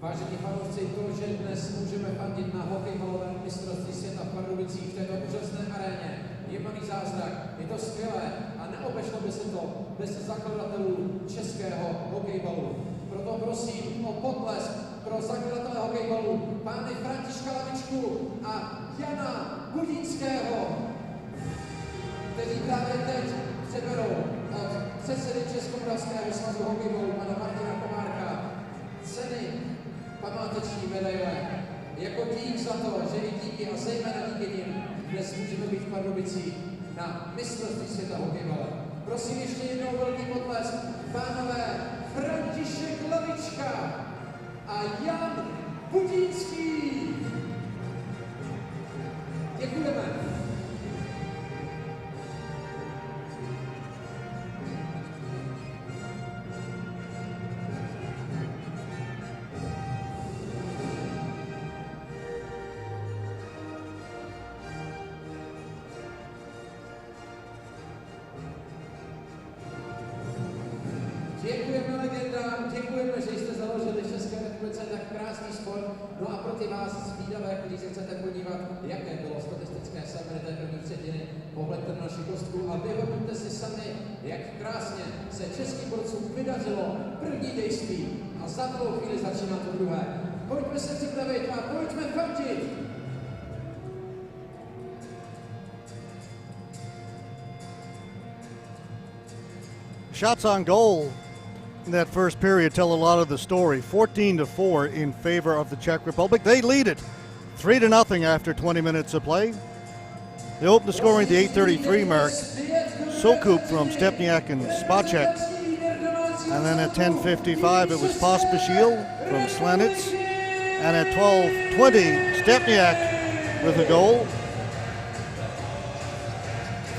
Speaker 5: Vážení fanoušci, to, že dnes můžeme fandit na hokejbalovém mistrovství světa v Pardubicích v této úžasné aréně, je malý zázrak, je to skvělé a neobešlo by se to bez zakladatelů českého hokejbalu. Proto prosím o potlesk pro zakladatele hokejbalu, pány Františka Lavičku a Jana Budínského, kteří právě teď přeberou od předsedy Českomoravského svazu hokejbalu pana Martina Komárka ceny památeční medaile jako dík za to, že i díky a zejména díky nim dnes můžeme být v Pardubicích na mistrovství světa hokejbale. Prosím ještě jednou velký potlesk, pánové František Lavička a Jan Budínský. Děkujeme. Děkujeme legendám, děkujeme, že jste založili v České republice tak krásný sport. No a pro ty vás zvídavé, kteří se chcete podívat, jaké bylo statistické summary té první třetiny, pohledte na našich hostů a vyhodnoťte si sami, jak krásně se českým borcům vydařilo první dejství a za malou chvíli začíná to druhé. Pojďme se připravit a pojďme fandit!
Speaker 12: Shots on goal in that first period tell a lot of the story. 14-4 in favor of the Czech Republic. They lead it 3-0 after 20 minutes of play. They opened the scoring at the 8:33 mark. Sokup from Stepniak and Spacek. And then at 10:55 it was Pospisil from Slanitz. And at 12:20 Stepniak with a goal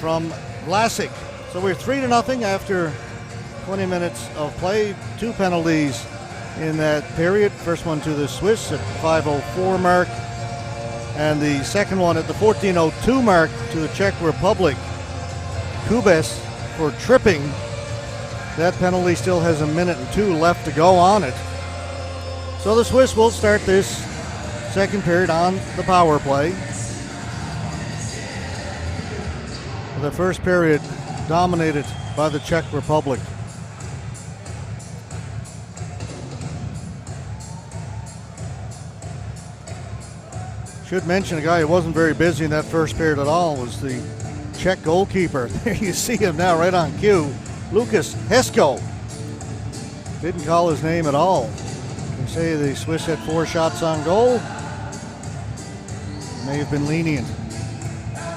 Speaker 12: from Vlasic. So we're 3-0 after 20 minutes of play. 2 penalties in that period. First one to the Swiss at 5:04 mark, and the second one at the 14:02 mark to the Czech Republic. Kubes for tripping. That penalty still has 1 minute and 2 left to go on it. So the Swiss will start this second period on the power play. The first period dominated by the Czech Republic. Should mention a guy who wasn't very busy in that first period at all was the Czech goalkeeper. There you see him now right on cue. Lucas Hesko. Didn't call his name at all. They say the Swiss had 4 shots on goal. May have been lenient.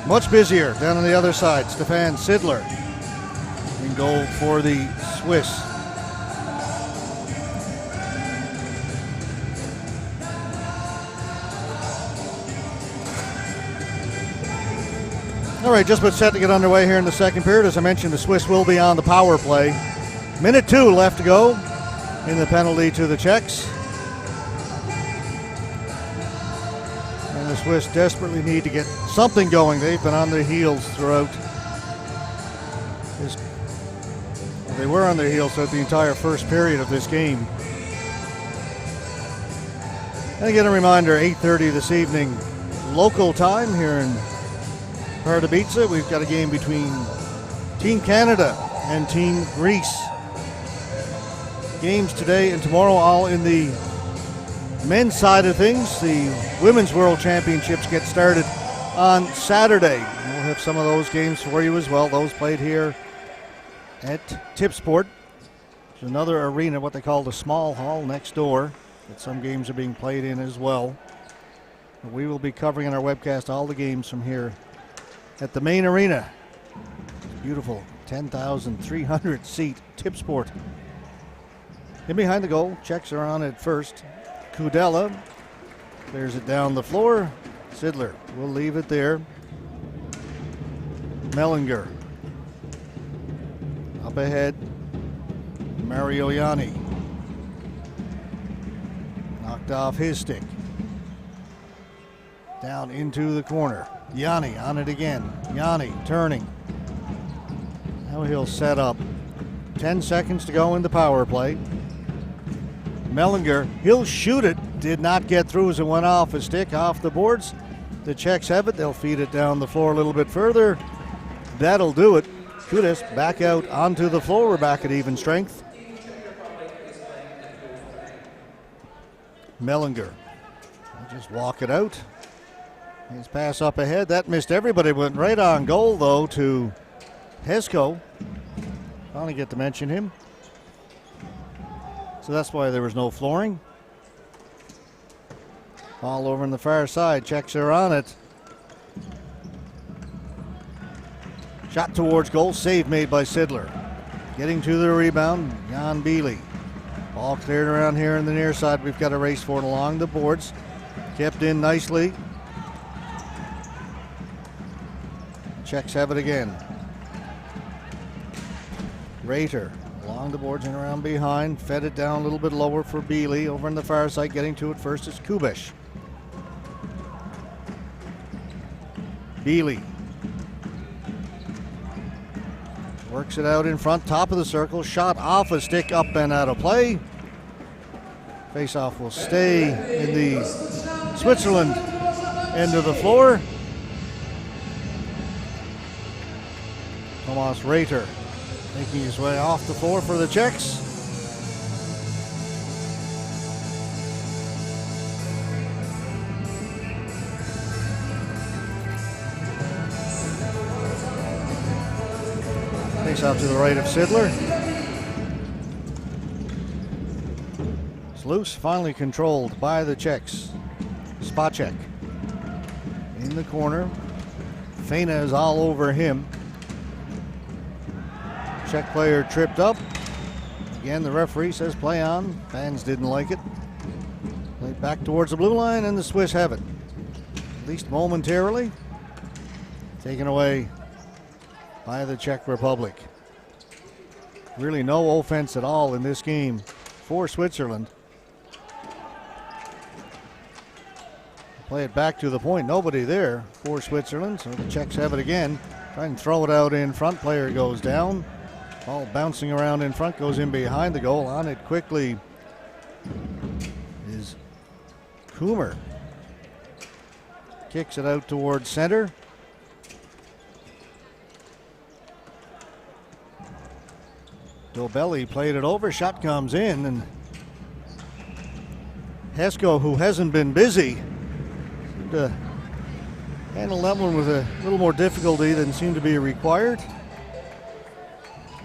Speaker 12: Much busier down on the other side. Stefan Sidler in goal for the Swiss. All right, just about set to get underway here in the second period. As I mentioned, the Swiss will be on the power play. Minute 2 left to go in the penalty to the Czechs. And the Swiss desperately need to get something going. They've been on their heels throughout this. They were on their heels throughout the entire first period of this game. And again, a reminder, 8:30 this evening, local time here in Pardubice. We've got a game between Team Canada and Team Greece. Games today and tomorrow all in the men's side of things. The Women's World Championships get started on Saturday. We'll have some of those games for you as well. Those played here at Tipsport. There's another arena, what they call the small hall next door, that some games are being played in as well. We will be covering in our webcast all the games from here at the main arena. Beautiful 10,300 seat Tipsport. In behind the goal, Czechs are on at first. Kudela clears it down the floor. Sidler will leave it there. Mellinger up ahead. Mario Yanni knocked off his stick. Down into the corner. Yanni on it again. Yanni turning. Now he'll set up. 10 seconds to go in the power play. Mellinger, he'll shoot it. Did not get through as it went off his stick, off the boards. The Czechs have it. They'll feed it down the floor a little bit further. That'll do it. Kudus back out onto the floor. We're back at even strength. Mellinger will just walk it out. His pass up ahead. That missed everybody. Went right on goal, though, to Hesko. Finally get to mention him. So that's why there was no flooring. Ball over on the far side. Czechs are on it. Shot towards goal. Save made by Sidler. Getting to the rebound, Jan Beely. Ball cleared around here in the near side. We've got a race for it along the boards. Kept in nicely. Czechs have it again. Rater along the boards and around behind. Fed it down a little bit lower for Beely. Over on the far side, getting to it first is Kubes. Beely works it out in front, top of the circle. Shot off a stick, up and out of play. Face-off will stay in the Switzerland end of the floor. Tomas Rater making his way off the floor for the Czechs. Face off to the right of Sidler. It's loose, finally controlled by the Czechs. Spacek in the corner. Fejna is all over him. Czech player tripped up. Again, the referee says play on. Fans didn't like it. Played back towards the blue line, and the Swiss have it. At least momentarily. Taken away by the Czech Republic. Really no offense at all in this game for Switzerland. Play it back to the point. Nobody there for Switzerland, so the Czechs have it again. Try and throw it out in front. Player goes down. Ball bouncing around in front, goes in behind the goal. On it quickly is Coomer. Kicks it out towards center. Dobelli played it over. Shot comes in, and Hesko, who hasn't been busy, seemed to handle that one with a little more difficulty than seemed to be required.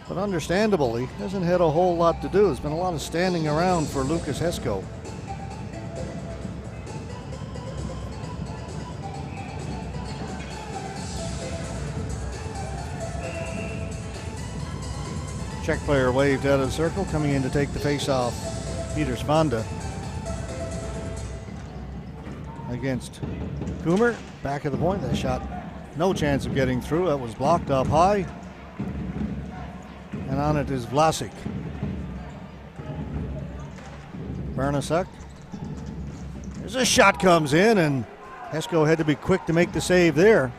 Speaker 12: But understandable, he hasn't had a whole lot to do. There's been a lot of standing around for Lucas Hesko. Czech player waved out of the circle, coming in to take the face-off. Peter Svanda against Coomer. Back of the point, that shot, no chance of getting through. That was blocked up high. And on it is Vlasic. Bernasuk. There's a shot comes in, and Hesko had to be quick to make the save there.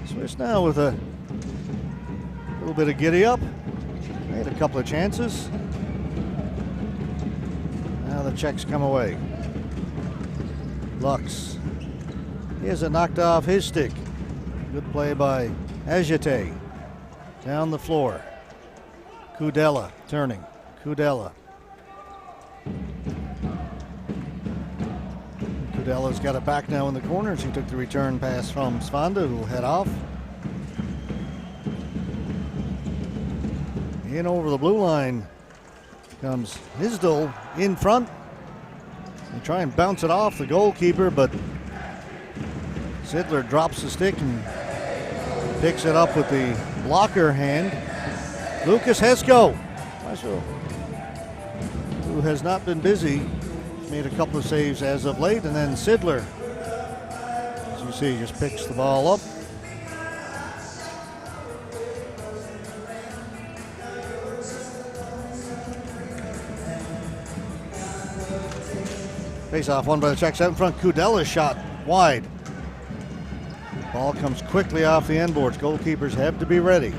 Speaker 12: Swiss now with a little bit of giddy up. Made a couple of chances. Now the Czechs come away. Lux. He has it knocked off his stick. Good play by Ajate. Down the floor. Kudela turning. Kudela. Kudela's got it back now in the corner. She took the return pass from Svanda, who will head off. In over the blue line comes Hisdal in front. They try and bounce it off the goalkeeper, but Sidler drops the stick and picks it up with the blocker hand. Lucas Hesko, who has not been busy, made a couple of saves as of late, and then Sidler, as you see, just picks the ball up. Face-off won by the Czechs out in front. Kudela's shot wide. Ball comes quickly off the end boards. Goalkeepers have to be ready.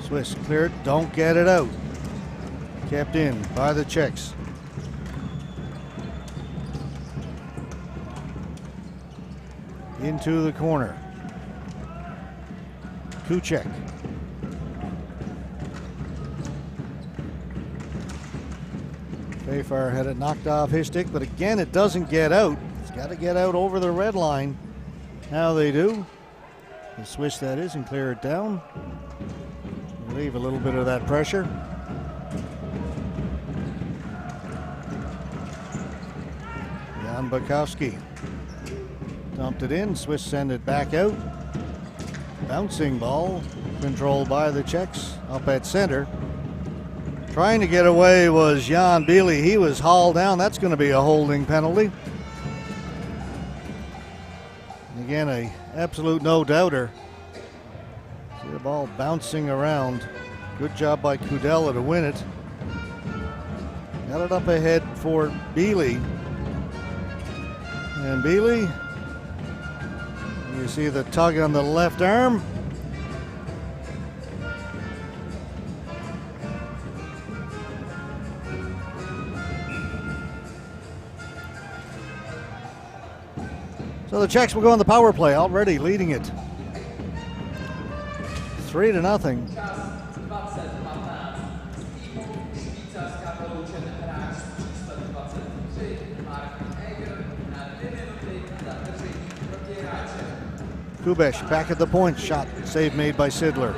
Speaker 12: Swiss clear it, don't get it out. Kept in by the Czechs. Into the corner. Kucek. Fayfar had it knocked off his stick, but again, it doesn't get out. It's got to get out over the red line. Now they do. The Swiss, that is, and clear it down. Relieve a little bit of that pressure. Jan Bukowski dumped it in. Swiss send it back out. Bouncing ball controlled by the Czechs up at center. Trying to get away was Jan Bili. He was hauled down. That's going to be a holding penalty. And again, a absolute no-doubter. See the ball bouncing around. Good job by Kudela to win it. Got it up ahead for Bili. And Bili, you see the tug on the left arm. So the Czechs will go on the power play, already leading it 3-0. Kubesh back at the point, shot, save made by Sidler.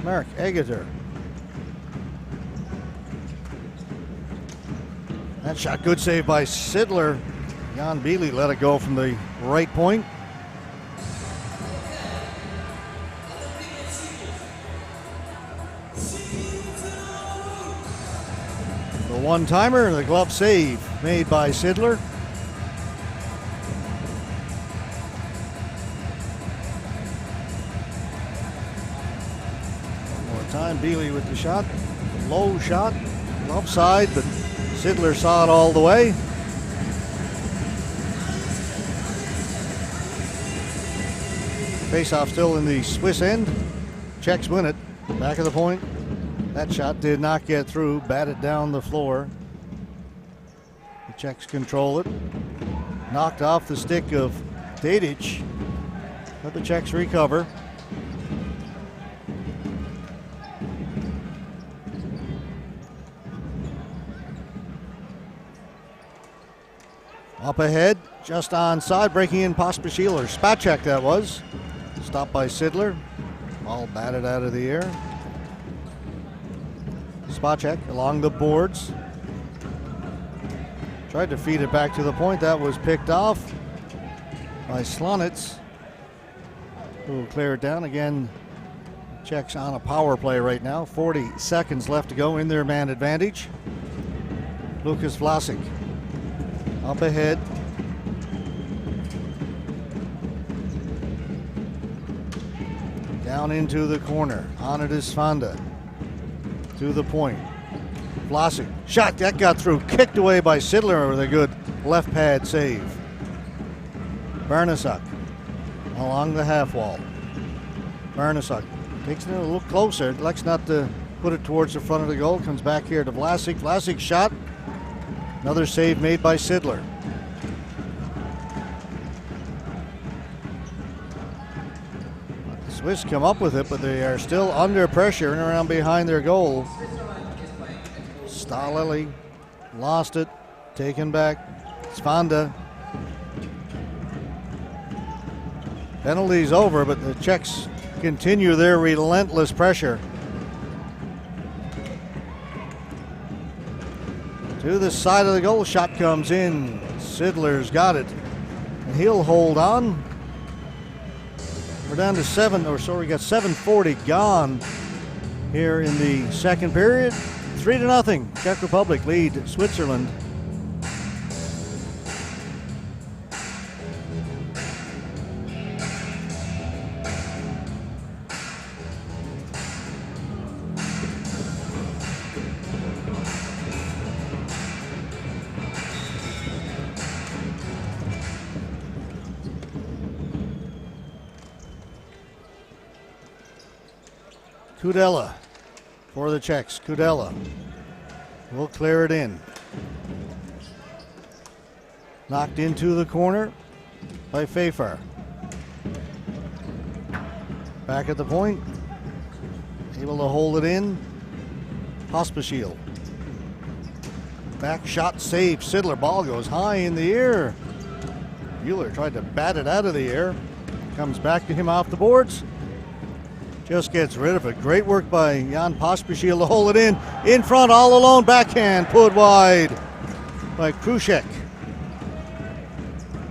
Speaker 12: Mark Egeter. That shot, good save by Sidler. Jan Bili let it go from the right point. one-timer, the glove save made by Sidler. One more time, Bealey with the shot. Low shot, glove side, but Sidler saw it all the way. Face-off still in the Swiss end. Czechs win it. Back of the point. That shot did not get through. Batted down the floor. The Czechs control it. Knocked off the stick of Dedic. But the Czechs recover. Up ahead, just onside, breaking in Pospisil, or Spacek that was. Stopped by Sidler. Ball batted out of the air. Spacek along the boards. Tried to feed it back to the point. That was picked off by Slonitz, who will clear it down. Again, Czechs on a power play right now. 40 seconds left to go in their man advantage. Lucas Vlasic up ahead. Down into the corner. On it is Svanda. To the point. Vlasic. Shot. That got through. Kicked away by Sidler with a good left pad save. Bernasuk along the half wall. Bernasuk takes it a little closer. Elects not to put it towards the front of the goal. Comes back here to Vlasic. Vlasic shot. Another save made by Sidler. The Swiss come up with it, but they are still under pressure and around behind their goal. Stalili lost it, taken back. Svanda. Penalty's over, but the Czechs continue their relentless pressure. To the side of the goal, shot comes in. Sidler's got it, and he'll hold on. We're down to we got 7:40 gone here in the second period. 3-0. Czech Republic lead Switzerland. Kudela for the Czechs. Kudela will clear it in. Knocked into the corner by Fafar. Back at the point. Able to hold it in. Pospisil. Back shot save. Sidler. Ball goes high in the air. Bueller tried to bat it out of the air. Comes back to him off the boards. Just gets rid of it. Great work by Jan Pospisil to hold it in front, all alone, backhand, put wide by Krušek.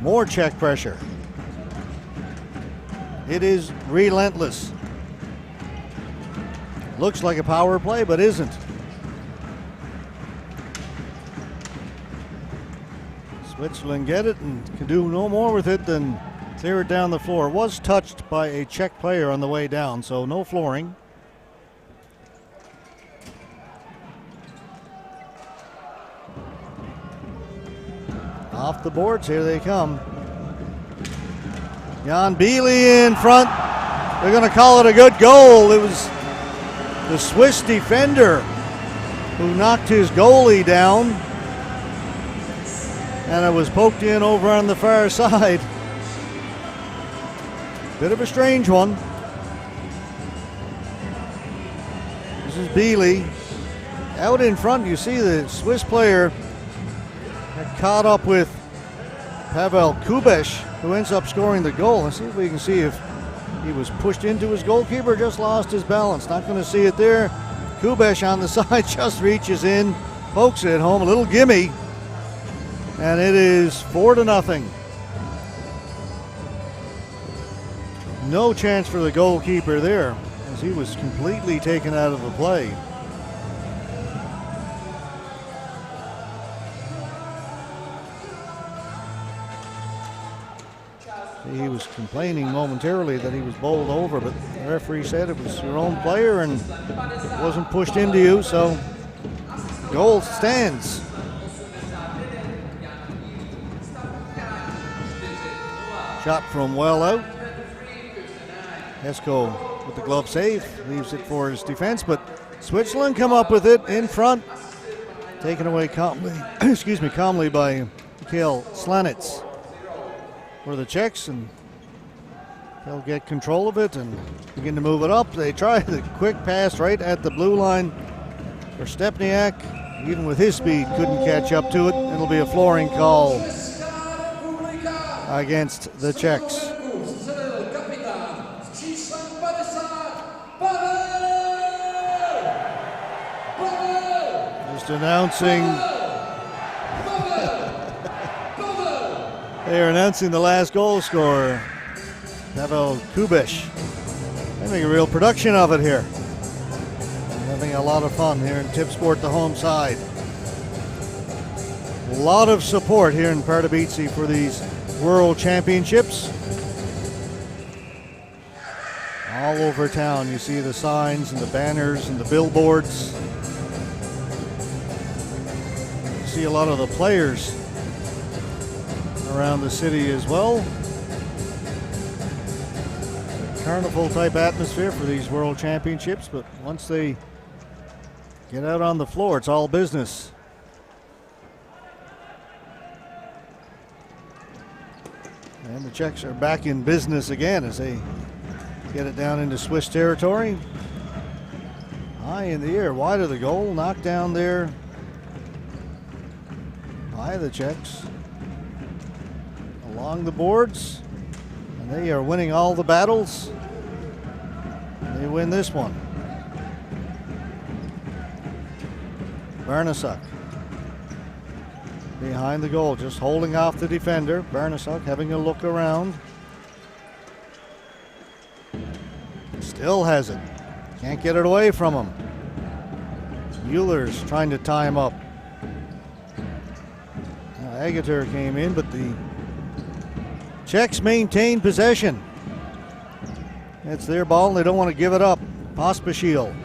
Speaker 12: More Czech pressure. It is relentless. Looks like a power play, but isn't. Switzerland get it and can do no more with it than clear it down the floor. Was touched by a Czech player on the way down, so no flooring. Off the boards, here they come. Jan Bealey in front. They're going to call it a good goal. It was the Swiss defender who knocked his goalie down, and it was poked in over on the far side. Bit of a strange one. This is Bealey. Out in front, you see the Swiss player had caught up with Pavel Kubeš, who ends up scoring the goal. Let's see if we can see if he was pushed into his goalkeeper, just lost his balance. Not going to see it there. Kubeš on the side just reaches in, pokes it home, a little gimme, and it is 4-0. No chance for the goalkeeper there, as he was completely taken out of the play. He was complaining momentarily that he was bowled over, but the referee said it was your own player and wasn't pushed into you, so goal stands. Shot from well out. Hesko with the glove save, leaves it for his defense, but Switzerland come up with it in front. Taken away calmly, calmly by Mikhail Slanitz for the Czechs, and they'll get control of it and begin to move it up. They try the quick pass right at the blue line for Stepniak. Even with his speed, couldn't catch up to it. It'll be a flooring call against the Czechs. Just announcing, they are announcing the last goal scorer, Pavel Kubish. They make a real production of it here. Having a lot of fun here in Tip Sport, the home side. A lot of support here in Pardubice for these World Championships. All over town you see the signs and the banners and the billboards. You see a lot of the players around the city as well. Carnival type atmosphere for these World Championships, but once they get out on the floor, it's all business. And the Czechs are back in business again as they get it down into Swiss territory. High in the air, wide of the goal, knocked down there by the Czechs. Along the boards, and they are winning all the battles. They win this one. Barnasuk behind the goal, just holding off the defender. Barnasuk having a look around. Still has it. Can't get it away from him. Mueller's trying to tie him up. Now, Agater came in, but the Czechs maintain possession. It's their ball and they don't want to give it up. Pospisil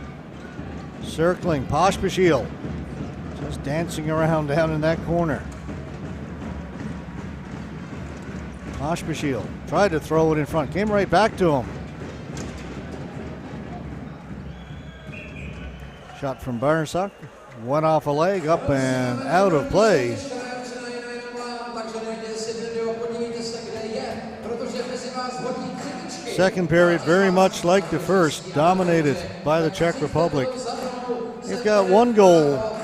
Speaker 12: circling. Pospisil just dancing around down in that corner. Pospisil tried to throw it in front. Came right back to him. Shot from Barnasuk. Went off a leg, up and out of play. Second period, very much like the first, dominated by the Czech Republic. They've got one goal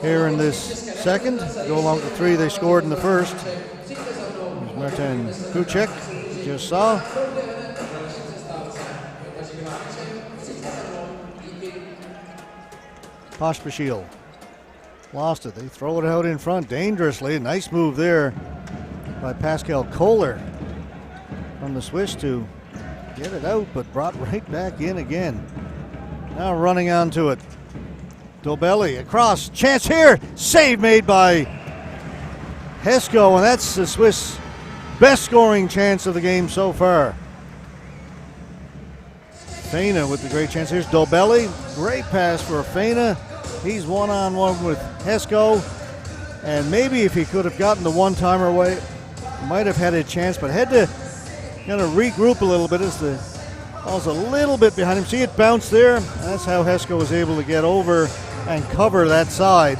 Speaker 12: here in this second. Go along with the three they scored in the first. There's Martin Kucek, you just saw. Pospisil lost it. They throw it out in front dangerously. Nice move there by Pascal Kohler from the Swiss to get it out, but brought right back in again. Now running onto it. Dobelli across. Chance here. Save made by Hesko, and that's the Swiss best scoring chance of the game so far. Feina with the great chance. Here's Dobelli. Great pass for Feina. He's one-on-one with Hesko, and maybe if he could have gotten the one-timer away, he might have had a chance, but had to kind of regroup a little bit as the ball's a little bit behind him. See it bounce there? That's how Hesko was able to get over and cover that side.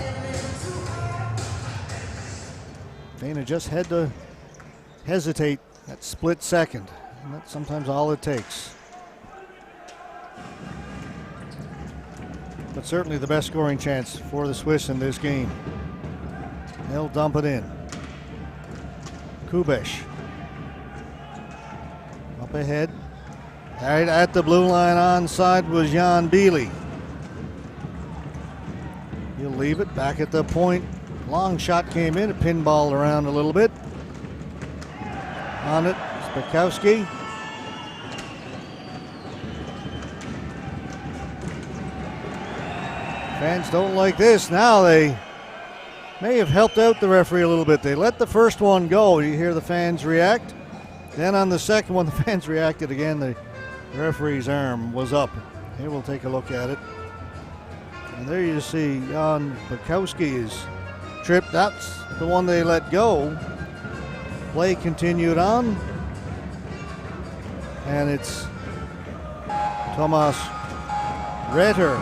Speaker 12: Feina just had to hesitate that split second, and that's sometimes all it takes. But certainly the best scoring chance for the Swiss in this game. They'll dump it in. Kubish. Up ahead. Right at the blue line onside was Jan Beely. He'll leave it back at the point. Long shot came in, a pinball around a little bit. On it, Spakowski. Fans don't like this. Now they may have helped out the referee a little bit. They let the first one go. You hear the fans react. Then on the second one, the fans reacted again. The referee's arm was up. Here we'll take a look at it. And there you see Jan Bukowski is tripped. That's the one they let go. Play continued on. And it's Thomas Retter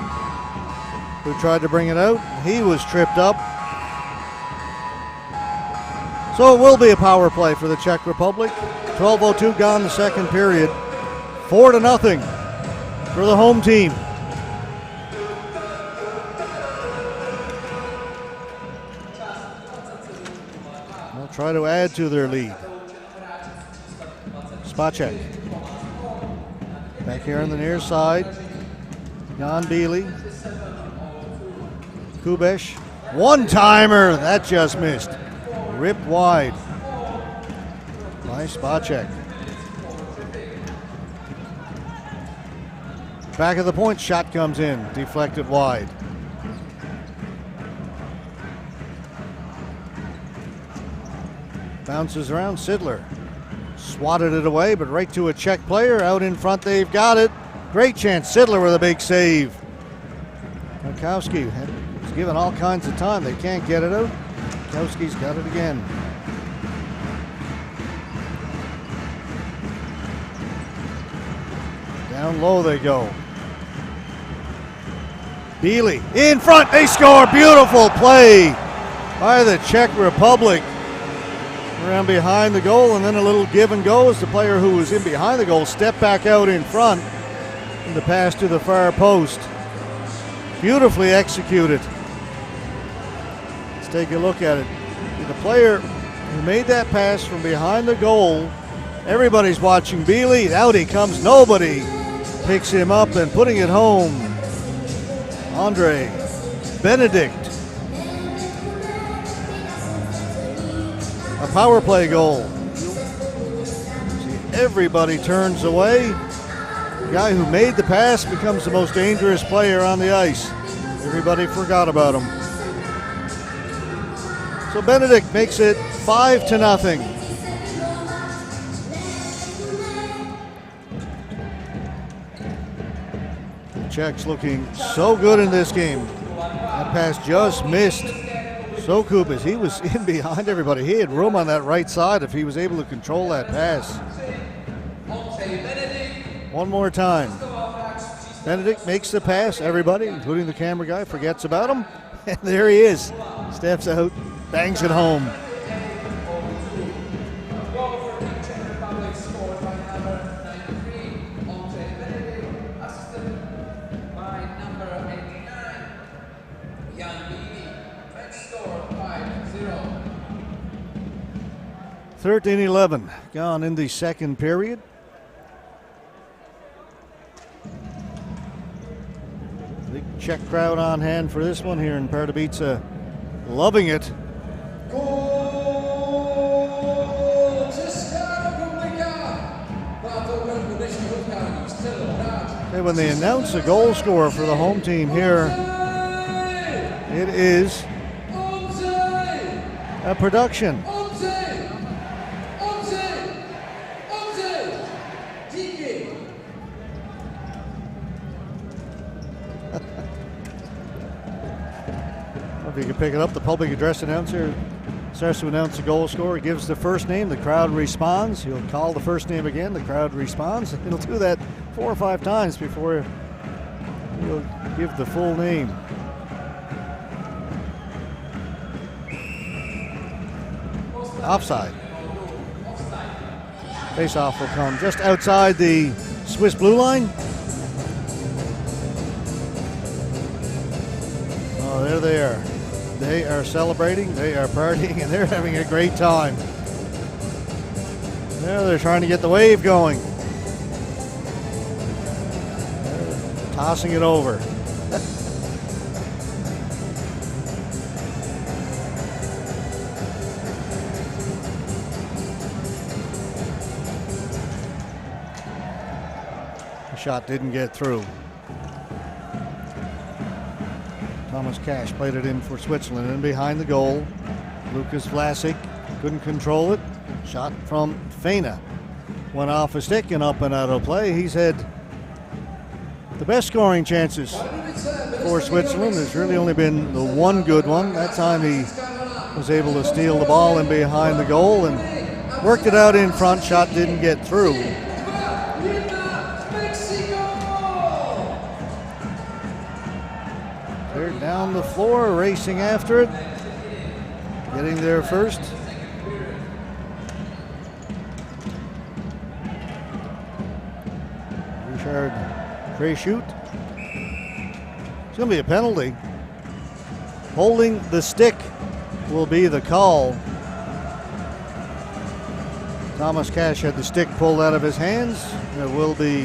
Speaker 12: who tried to bring it out. He was tripped up. So it will be a power play for the Czech Republic. 12:02 gone the second period. 4-0 for the home team. They'll try to add to their lead. Spacek. Back here on the near side. Jan Beely. Kubesh. One-timer. That just missed. Ripped wide by Spacek. Back of the point, shot comes in, deflected wide. Bounces around, Sidler swatted it away, but right to a Czech player. Out in front, they've got it. Great chance, Sidler with a big save. Bukowski is given all kinds of time. They can't get it out. Bukowski's got it again. Down low they go. Beely in front, they score. Beautiful play by the Czech Republic. Around behind the goal, and then a little give and go as the player who was in behind the goal stepped back out in front. And the pass to the far post. Beautifully executed. Let's take a look at it. The player who made that pass from behind the goal, everybody's watching Beely. Out he comes, nobody picks him up and putting it home. Andre Benedict. A power play goal. See, everybody turns away. The guy who made the pass becomes the most dangerous player on the ice. Everybody forgot about him. So Benedict makes it 5-0. The Czechs looking so good in this game. That pass just missed. So Kubis, he was in behind everybody. He had room on that right side if he was able to control that pass. One more time. Benedict makes the pass. Everybody, including the camera guy, forgets about him. And there he is. Steps out, bangs it home. – 13-11 gone in the second period. Big Czech crowd on hand for this one here in Pardubice, loving it. Okay, when they announce a goal scorer for the home team here, it is a production. If you can pick it up, the public address announcer starts to announce the goal scorer. He gives the first name, the crowd responds. He'll call the first name again, the crowd responds. He'll do that 4 or 5 times before he'll give the full name. Offside. Face-off will come just outside the Swiss blue line. Oh, there they are. They are celebrating, they are partying, and they're having a great time. There, they're trying to get the wave going. They're tossing it over. The shot didn't get through. Thomas Cash played it in for Switzerland, and behind the goal, Lucas Vlasic couldn't control it. Shot from Fena went off a stick and up and out of play. He's had the best scoring chances for Switzerland. There's really only been the one good one. That time he was able to steal the ball in behind the goal and worked it out in front. Shot didn't get through. They're down the floor, racing after it, getting there first. Richard Krejciuk. It's going to be a penalty. Holding the stick will be the call. Thomas Cash had the stick pulled out of his hands. It will be,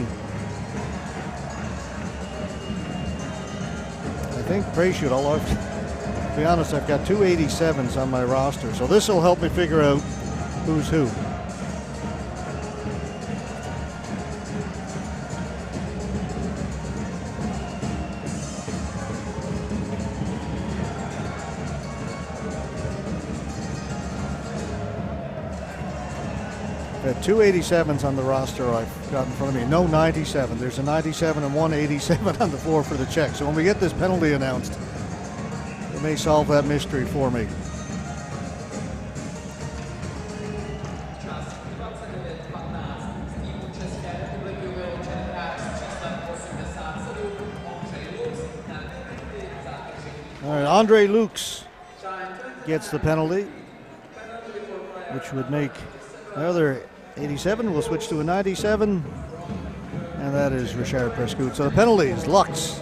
Speaker 12: I think, Krejciuk. To be honest, I've got two 87s on my roster, so this will help me figure out who's who. Two 87s on the roster I've got in front of me. No 97. There's a 97 and one 87 on the floor for the Czech. So when we get this penalty announced, it may solve that mystery for me. All right, Andre Lux gets the penalty, which would make the other 87 will switch to a 97, and that is Richard Prescout. So the penalty is Lux.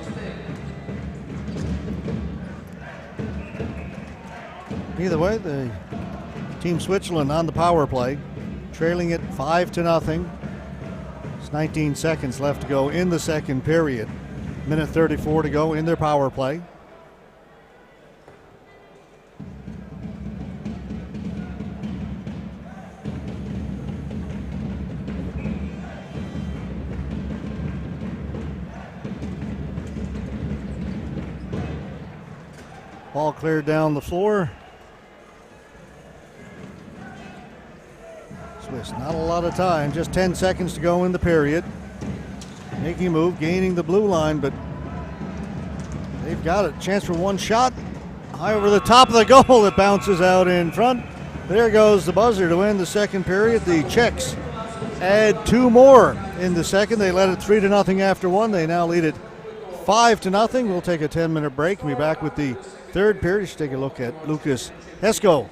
Speaker 12: Either way, the Team Switzerland on the power play, trailing it 5-0. It's 19 seconds left to go in the second period. Minute 34 to go in their power play. Ball cleared down the floor. Swiss, not a lot of time, just 10 seconds to go in the period. Making a move, gaining the blue line, but they've got a chance for one shot. High over the top of the goal, it bounces out in front. There goes the buzzer to end the second period. The Czechs add two more in the second. They led it 3-0 after one. They now lead it 5-0. We'll take a 10-minute break and be back with the third period. Let's take a look at Lucas Hesko,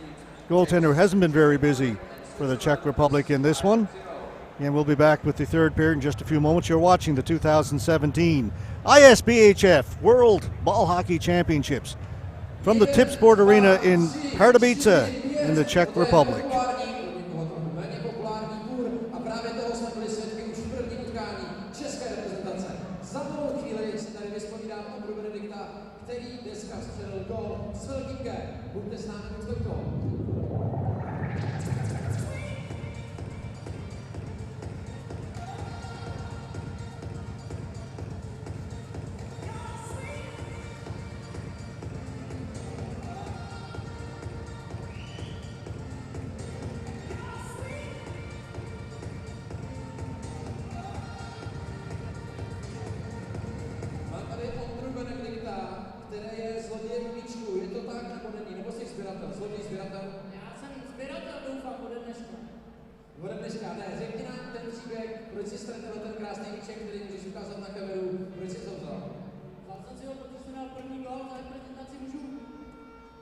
Speaker 12: goaltender who hasn't been very busy for the Czech Republic in this one. And we'll be back with the third period in just a few moments. You're watching the 2017 ISBHF World Ball Hockey Championships from the Tipsport Arena in Pardubice in the Czech Republic.
Speaker 5: Ode dneška, ne, řekni nám ten příběh, proč jsi ztratil ten krásný míček, který můžeš ukázat na kameru, proč jsi to vzal?
Speaker 13: Vzal jsem si ho, protože jsem dal první gól za reprezentaci mužů.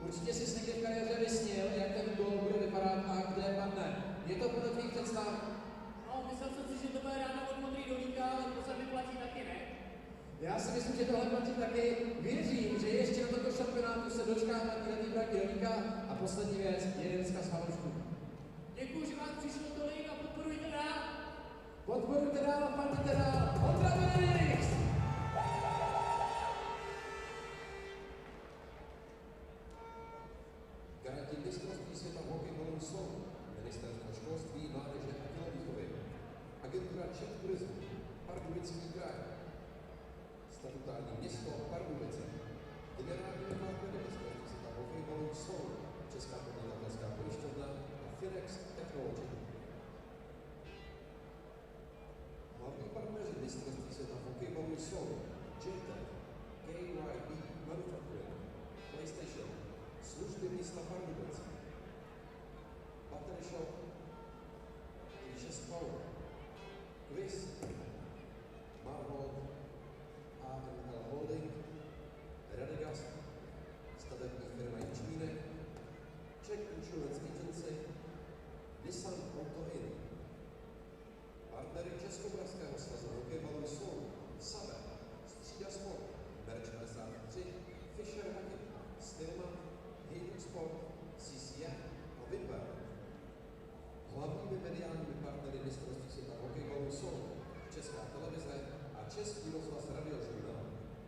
Speaker 5: Určitě jsi někdy v kariéře vysnil, jak ten gól bude vypadat a kde padne. Je to podle tvých představ?
Speaker 13: No, myslel jsem si, že to bude ráno od modrý dolíka, ale to se vyplatí taky, ne?
Speaker 5: Já si myslím, že tohle platí taky. Věřím, že ještě do toho šampionátu se dočkáme týhletý braky dolíka a poslední věc, jeden vzkaz fanoušků.
Speaker 13: Děkuji, že vás přišlo tolik a podporujte dál.
Speaker 5: Podporujte dál a fandíte dál. Ondra Benedikt!
Speaker 4: Garanti mistrovství světa v hokejbalu jsou Ministerstvo školství, mládeže a tělovýchovy, agentura Czech Turismu, Pardubický kraj, statutární město Pardubice, generální
Speaker 5: mistrovství světa v hokejbalu jsou Česká televize a Český rozhlas Radiožurnál.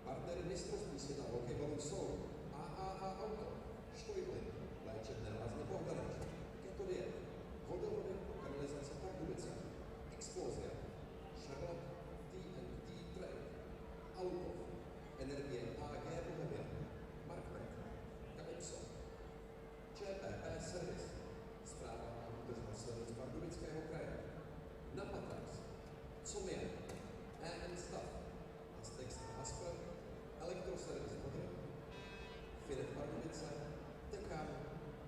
Speaker 5: Partnery mistrovství světa v hokejbalu jsou AAA Auto, Štojbly, léčebné lázně Bohdanič, Keto Diet, Vodovody kanalizace Pardubice, Explozia, Charlotte TNT Trade, Alukov, Energie AG Bohemia, Markmet, Calypso, ČPP Service, Správa a údržba silnic Pardubického kraje, Napatrax, Comia, EN Stav, Astex Aspr, Elektroservice Modr, Finet Pardubice, Tekan,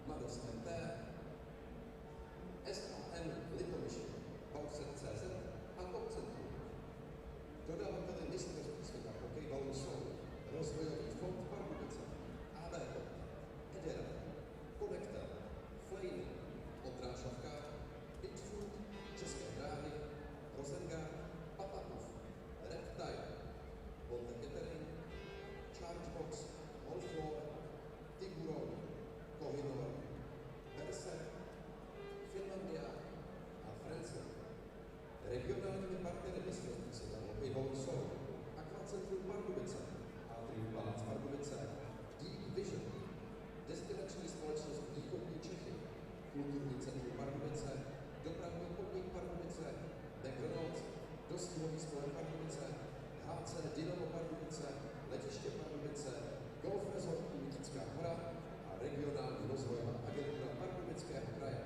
Speaker 5: Mados MT, SAM Litomyšl, Bauxet.cz a Top Centrum. Dodavateli mistrovství světa v hokejbalu jsou Rozvojový fond Pardubice, ABP, Edera, Konektor, Flejny, Odrážavka, Bitfood, České dráhy, Rosengard, Papakov, Reptile, Bonte Catering, Chargebox, Allfloor, Tiguron, Kohinor, Berser, Finlandia a Friendsen. Regionálními partnery mistrovství světa v hokejbalu jsou Aquacentrum Pardubice, Atrium Palác Pardubice, Deep Vision, destinační společnost Východní Čechy, Kulturní centrum Pardubice, Dopravní podnik Pardubice, McDonald's, Dostihový spolek Pardubice, HC Dynamo Pardubice, Letiště Pardubice, Golf Resort Lutická hora a regionální rozvojová agentura Pardubického kraje.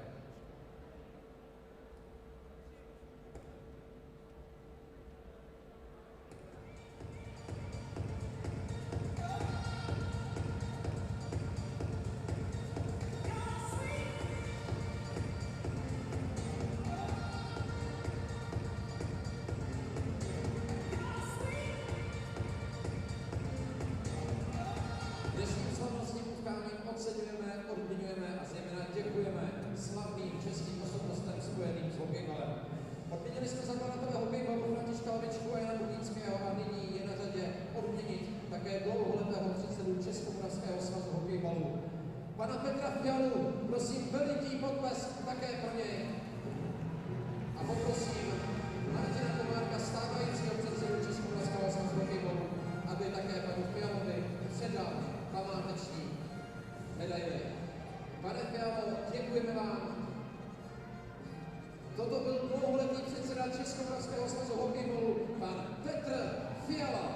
Speaker 5: Oceňujeme, odměňujeme a zejména děkujeme slavným českým osobnostem spojeným s hokejbalem. Odměnili jsme zakladatele hokejbalu Františka Lavičku a Jana Budínského a nyní je na řadě odměnit také dlouholetého předsedu Českomoravského svazu hokejbalu. Pana Petra Fialu, prosím veliký potlesk také pro něj. A poprosím Martina Komárka, stávajícího předsedu Českomoravského svazu hokejbalu, aby také panu Fialovi předal památeční medaili. Pane Fialo, děkujeme vám. Toto byl dlouholetý předseda Českomoravského svazu hokejbalu, pan Petr Fiala.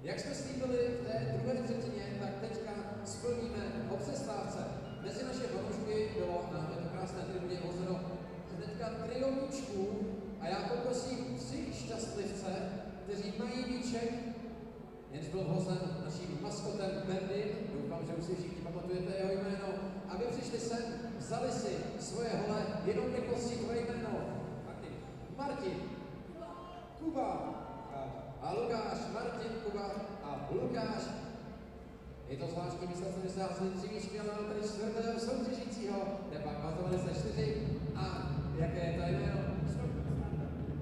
Speaker 5: Jak jsme slíbili v té druhé třetině, tak teďka splníme o přestávce. Mezi naše fanoušky bylo na této krásné tribuně hozeno hnedka trio míčků a já poprosím 3 šťastlivce, kteří mají míček, jenž byl hozen naším maskotem Bendym, doufám, že už si všichni pamatujete jeho jméno, aby přišli sem, vzali si svoje hole, jenom rychlostí tvoje jméno. Martin, Kuba a Lukáš, Martin, Kuba a Lukáš. Je to zvláštní myslet, že se házeli 3 míčky, ale máme tady 4. soutěžícího, je pak 24 a jaké je to jméno?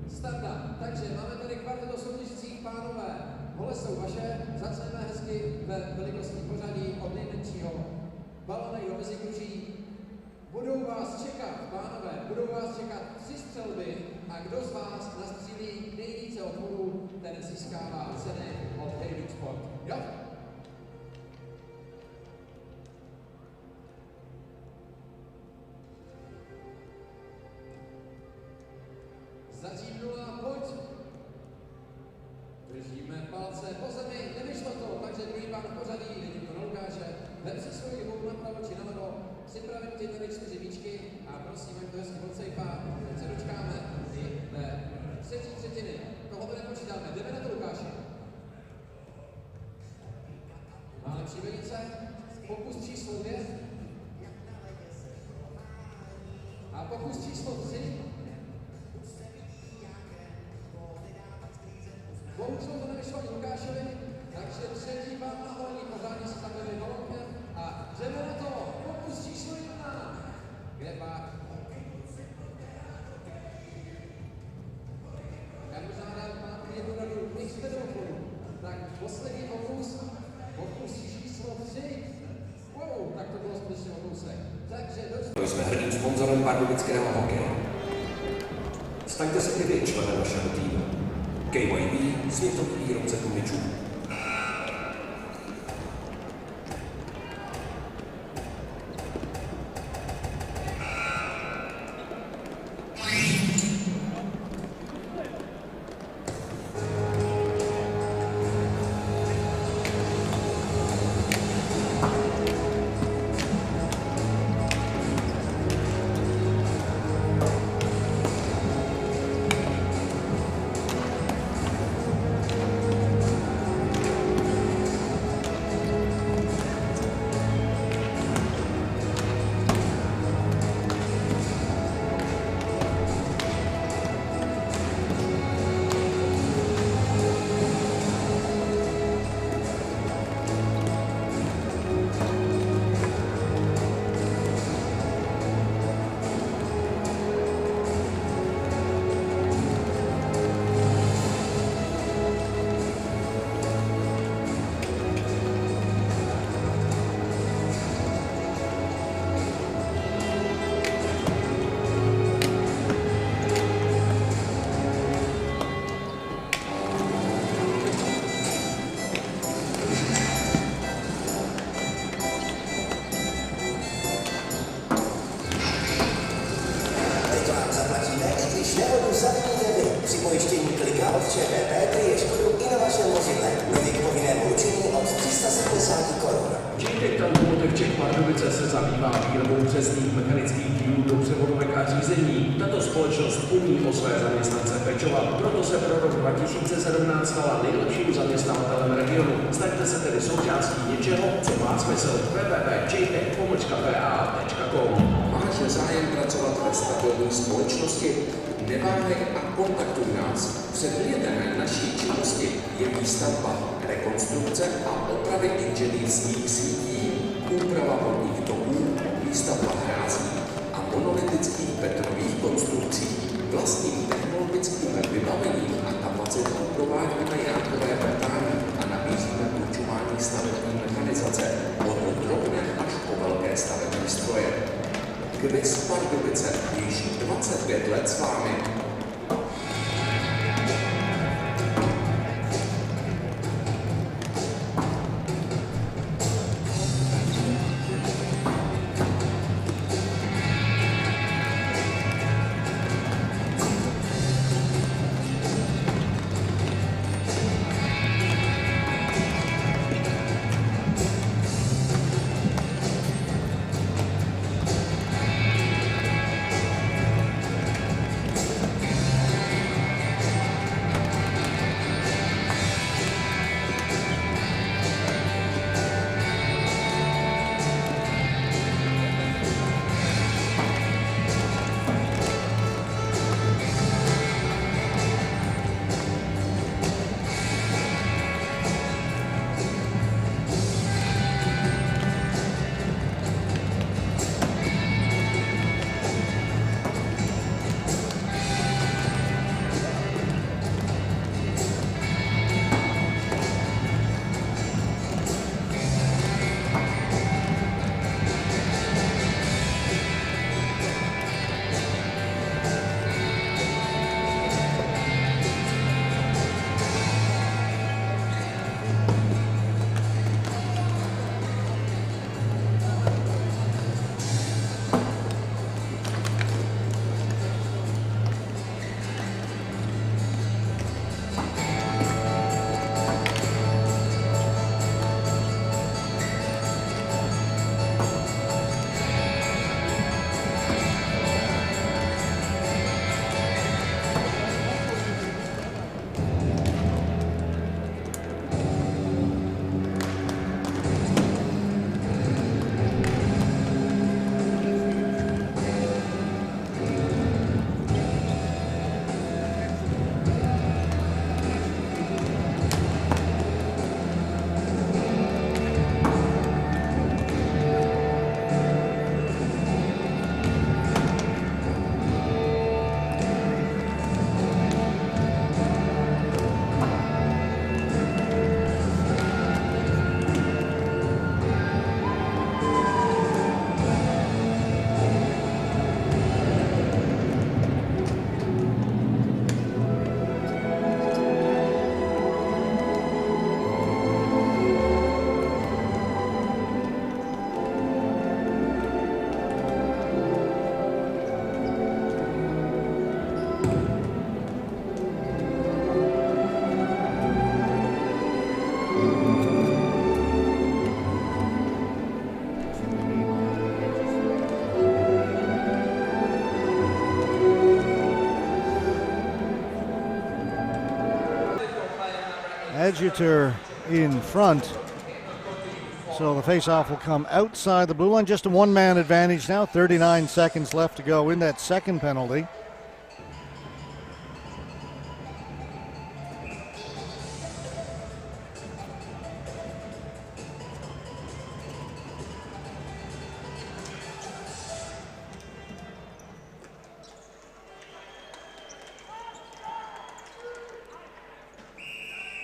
Speaker 5: Standa. Takže máme tady kvarteto soutěžících, pánové. Hole jsou vaše, začneme hezky ve velikostním pořadí od nejmenšího balonej mezi kručí. Budou vás čekat, pánové, budou vás čekat 3 střelby a kdo z vás nastřílí nejvíce otvorů, ten získává ceny od Hokejbal Sport. Jo? Zatím 0, pojď! Držíme palce po zemi, nevyšlo to, takže druhý pán v pořadí, vidím to na Lukáše. Vem si svoji hůl napravo či nalevo, připravím ti tady 4 míčky a prosím, ať to hezky odsejpá, teď se dočkáme i ve třetí třetiny. Tohle nepočítáme, jdeme na to, Lukáši. Má lepší velice, pokus číslo 2 a pokus číslo 3. Bohužel to nevyšlo ani Lukášovi, takže třetí pán na holení, pořádně se zabili balonkem a jdeme na to, pokus číslo 1. Kde pak? Já možná dám pán jednu radu, mikrofonu. Tak poslední pokus číslo 3. Wow, tak to bylo skutečně pokusek. Takže
Speaker 4: To jsme hrdým sponzorem pardubického hokeje. Staňte se i vy členem našeho týmu. KYB, světový výrobce tlumičů.
Speaker 14: Při pojištění klika od ČPP kryje škodu i na vašem vozidle. Nově k povinnému ručení od 370 korun.
Speaker 3: JTech Czech Pardubice se zabývá výrobou přesných mechanických dílů do převodovek a řízení. Tato společnost umí o své zaměstnance pečovat, proto se pro rok 2017 stala nejlepším zaměstnavatelem regionu. Staňte se tedy součástí něčeho, co má smysl. www.jtech.pa.com.
Speaker 4: Máš zájem pracovat ve stabilní společnosti? Neváhej a kontaktuj nás. Předmětem naší činnosti je výstavba, rekonstrukce a opravy inženýrských sítí, úprava vodních toků, výstavba hrází a monolitických betonových konstrukcí. Vlastním technologickým vybavením a kapacitou provádíme jákové vrtání a nabízíme určování stavební mechanizace od drobné až po velké stavební stroje. Kviz Pardubice již 25 let s vámi.
Speaker 12: Adjutor in front. So the face-off will come outside the blue line. Just a one-man advantage now. 39 seconds left to go in that second penalty.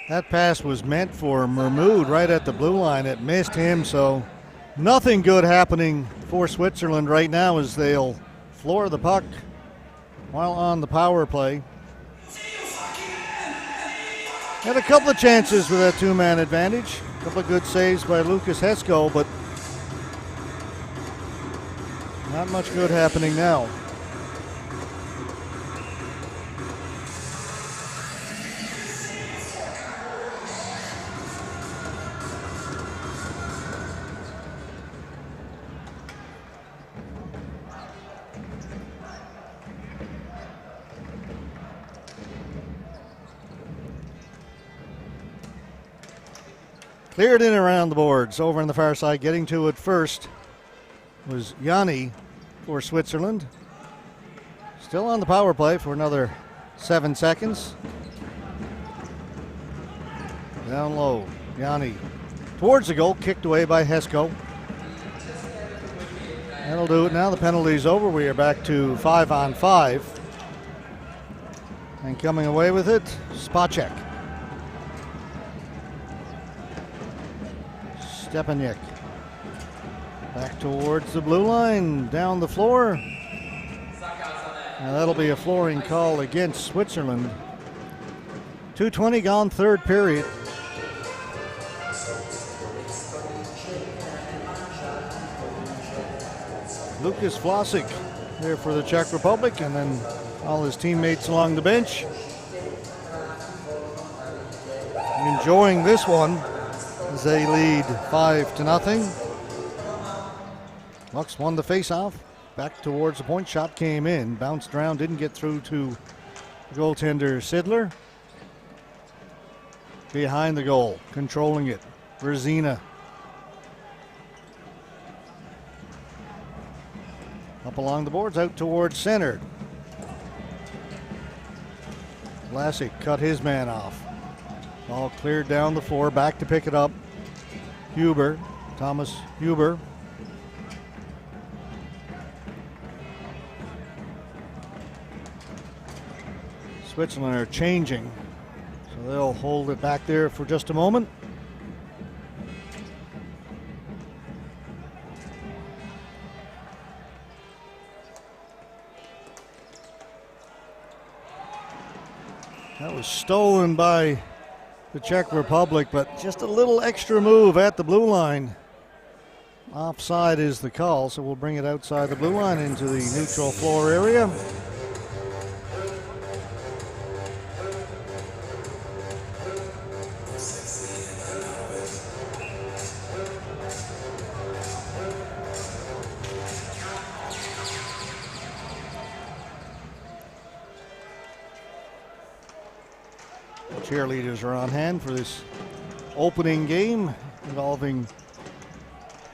Speaker 12: That pass was meant for Mermoud right at the blue line. It missed him, so nothing good happening for Switzerland right now as they'll floor the puck while on the power play. Had a couple of chances with that two-man advantage. A couple of good saves by Lucas Hesko, but not much good happening now. Cleared in around the boards. Over on the far side, getting to it first was Yanni for Switzerland. Still on the power play for another 7 seconds. Down low, Yanni towards the goal, kicked away by Hesko. That'll do it now. The penalty's over. We are back to 5-on-5. And coming away with it, Spacek. Stepaniak back towards the blue line, down the floor. Now that'll be a flooring call against Switzerland. 2:20 gone, third period. Lukas Vlasic there for the Czech Republic, and then all his teammates along the bench. Enjoying this one as they lead 5-0. Bucks won the face-off. Back towards the point. Shot came in. Bounced around. Didn't get through to goaltender Sidler. Behind the goal. Controlling it. Brzezina. Up along the boards. Out towards center. Vlasic cut his man off. All cleared down the floor. Back to pick it up. Huber, Thomas Huber. Switzerland are changing, so they'll hold it back there for just a moment. That was stolen by the Czech Republic, but just a little extra move at the blue line. Offside is the call, so we'll bring it outside the blue line into the neutral floor area. Cheerleaders are on hand for this opening game involving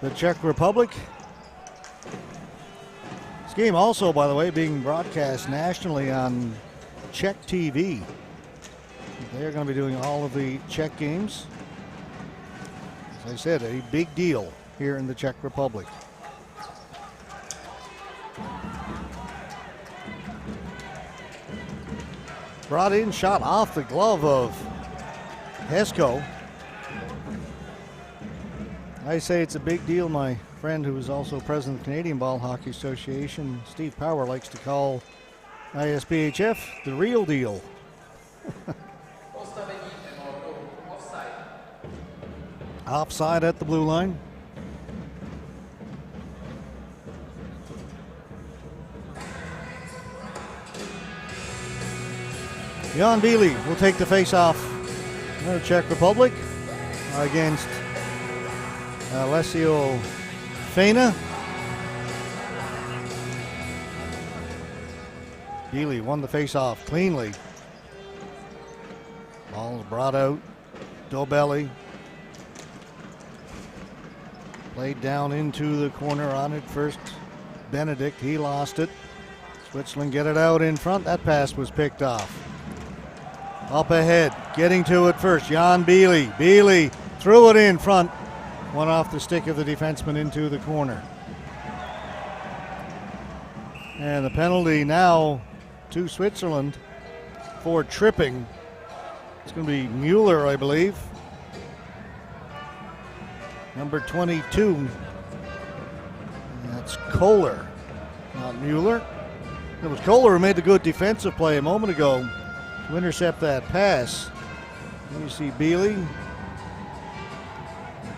Speaker 12: the Czech Republic. This game also, by the way, being broadcast nationally on Czech TV. They're going to be doing all of the Czech games. As I said, a big deal here in the Czech Republic. Brought in, shot off the glove of Hesko. I say it's a big deal. My friend, who is also president of the Canadian Ball Hockey Association, Steve Power, likes to call ISBHF the real deal. Offside at the blue line. Jan Bili will take the face-off. The Czech Republic against Alessio Feina. Bili won the face-off cleanly. Ball's brought out Dobelli. Played down into the corner on it first. Benedict, he lost it. Switzerland get it out in front. That pass was picked off. Up ahead, getting to it first, Jan Beely. Beely threw it in front. One off the stick of the defenseman into the corner. And the penalty now to Switzerland for tripping. It's going to be Mueller, I believe. Number 22. That's Kohler, not Mueller. It was Kohler who made the good defensive play a moment ago to intercept that pass. Then you see Beely.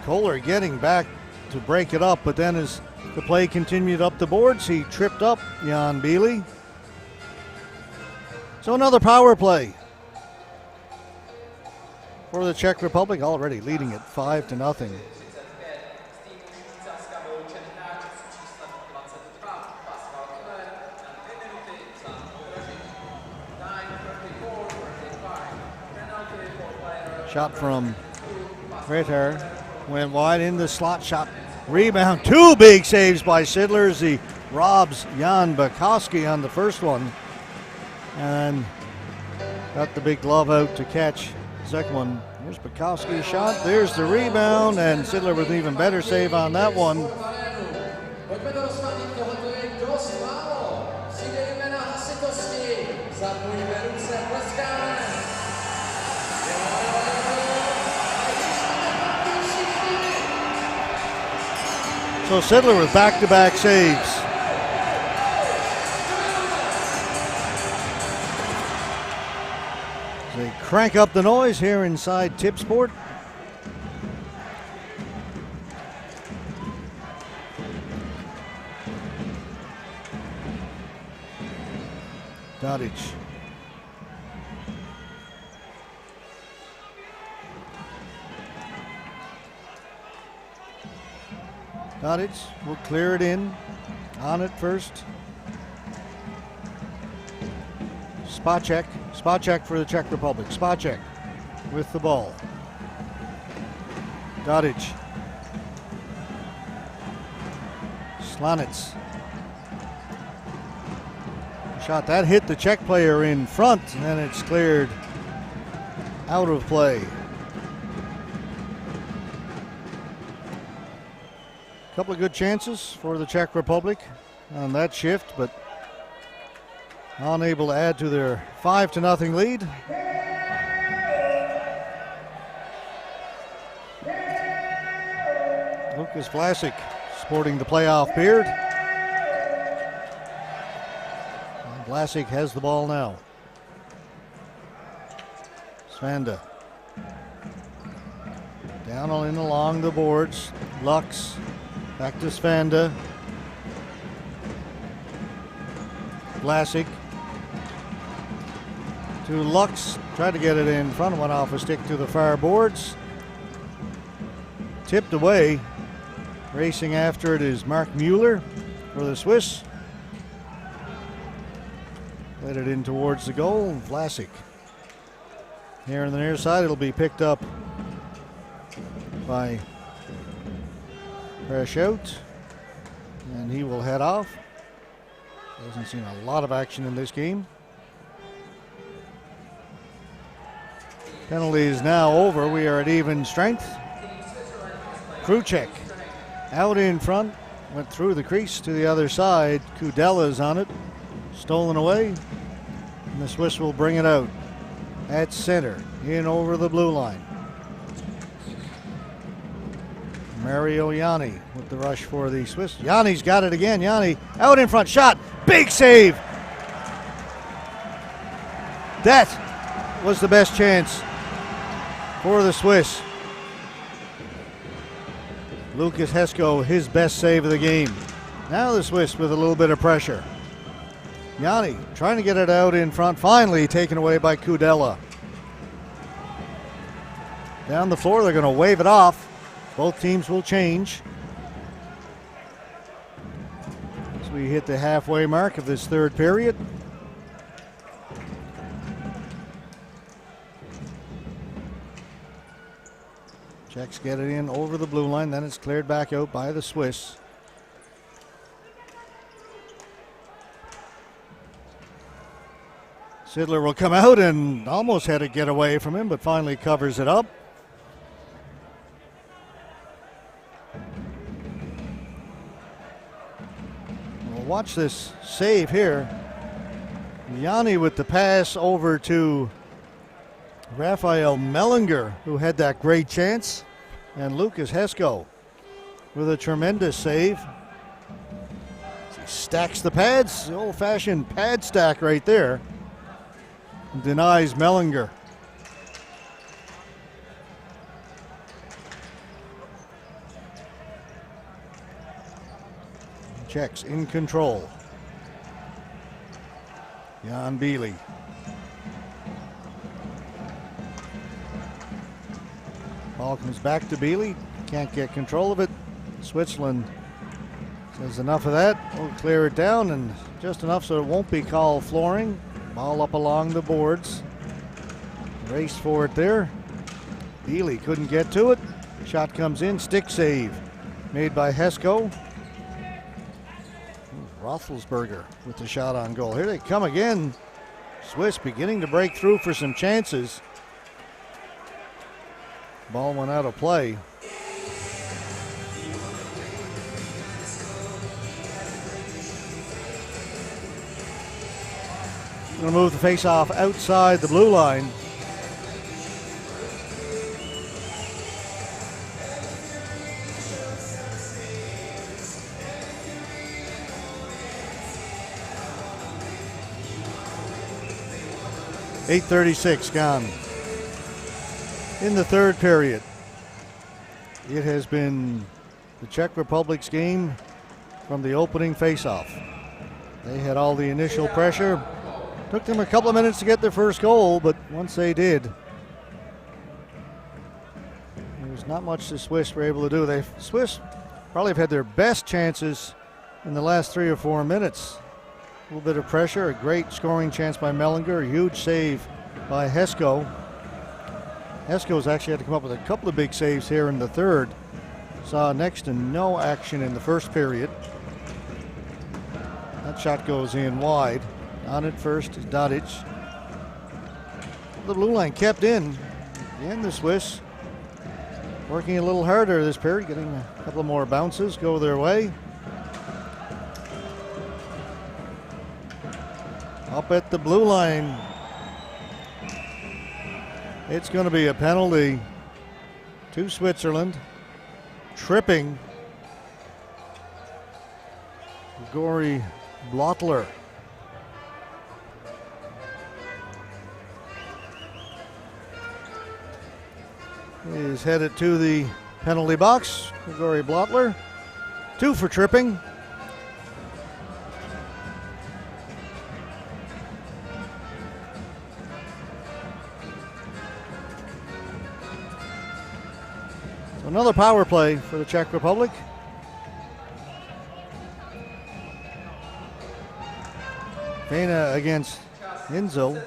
Speaker 12: Kohler getting back to break it up, but then as the play continued up the boards, he tripped up Jan Beely. So another power play for the Czech Republic, already leading it 5-0. Shot from Ritter, went wide in the slot, shot, rebound, 2 big saves by Sidler as he robs Jan Bukowski on the first one. And got the big glove out to catch the second one. Here's Bukowski's shot, there's the rebound, and Sidler with an even better save on that one. So Sidler with back-to-back saves. They crank up the noise here inside Tipsport. Dodic. Dodic will clear it in. On it first. Spacek. Spacek for the Czech Republic. Spacek with the ball. Dodic. Slanec. Shot that hit the Czech player in front, and then it's cleared out of play. Couple of good chances for the Czech Republic on that shift, but unable to add to their 5-0 lead. Lucas Vlasic sporting the playoff beard. And Vlasic has the ball now. Svanda. Down and along the boards. Lux. Back to Svanda. Vlasic to Lux. Tried to get it in front. Went off a stick to the far boards. Tipped away. Racing after it is Mark Mueller for the Swiss. Let it in towards the goal. Vlasic. Here on the near side, it'll be picked up by Preshout, and he will head off. Hasn't seen a lot of action in this game. Penalty is now over. We are at even strength. Kruchek out in front, went through the crease to the other side. Kudella's on it, stolen away, and the Swiss will bring it out at center, in over the blue line. Mario Yanni with the rush for the Swiss. Yanni's got it again. Yanni out in front, shot, big save. That was the best chance for the Swiss. Lucas Hesko, his best save of the game. Now the Swiss with a little bit of pressure. Yanni trying to get it out in front, finally taken away by Kudella. Down the floor, they're going to wave it off. Both teams will change as we hit the halfway mark of this third period. Czechs get it in over the blue line, then it's cleared back out by the Swiss. Sidler will come out and almost had it get away from him, but finally covers it up. Well, watch this save here. Yanni with the pass over to Raphael Mellinger, who had that great chance, and Lucas Hesko with a tremendous save. He stacks the pads, the old-fashioned pad stack right there. Denies Mellinger. Czechs in control. Jan Beely. Ball comes back to Beely. Can't get control of it. Switzerland says enough of that. We'll clear it down, and just enough so it won't be called flooring. Ball up along the boards. Race for it there. Beely couldn't get to it. Shot comes in. Stick save made by Hesko. Roethlisberger with the shot on goal. Here they come again. Swiss beginning to break through for some chances. Ball went out of play. Going to move the face-off outside the blue line. .836 gone in the third period. It has been the Czech Republic's game from the opening face-off. They had all the initial pressure. Took them a couple of minutes to get their first goal, but once they did, there's not much the Swiss were able to do. The Swiss probably have had their best chances in the last 3 or 4 minutes. A little bit of pressure, a great scoring chance by Mellinger, a huge save by Hesko. Hesko's actually had to come up with a couple of big saves here in the third. Saw next to no action in the first period. That shot goes in wide. On it first is Dadic. The blue line kept in. And the Swiss working a little harder this period, getting a couple more bounces go their way. Up at the blue line. It's going to be a penalty to Switzerland. Tripping. Gory Blottler. Is headed to the penalty box. Gory Blottler. 2 for tripping. So another power play for the Czech Republic. Pena against Enzo.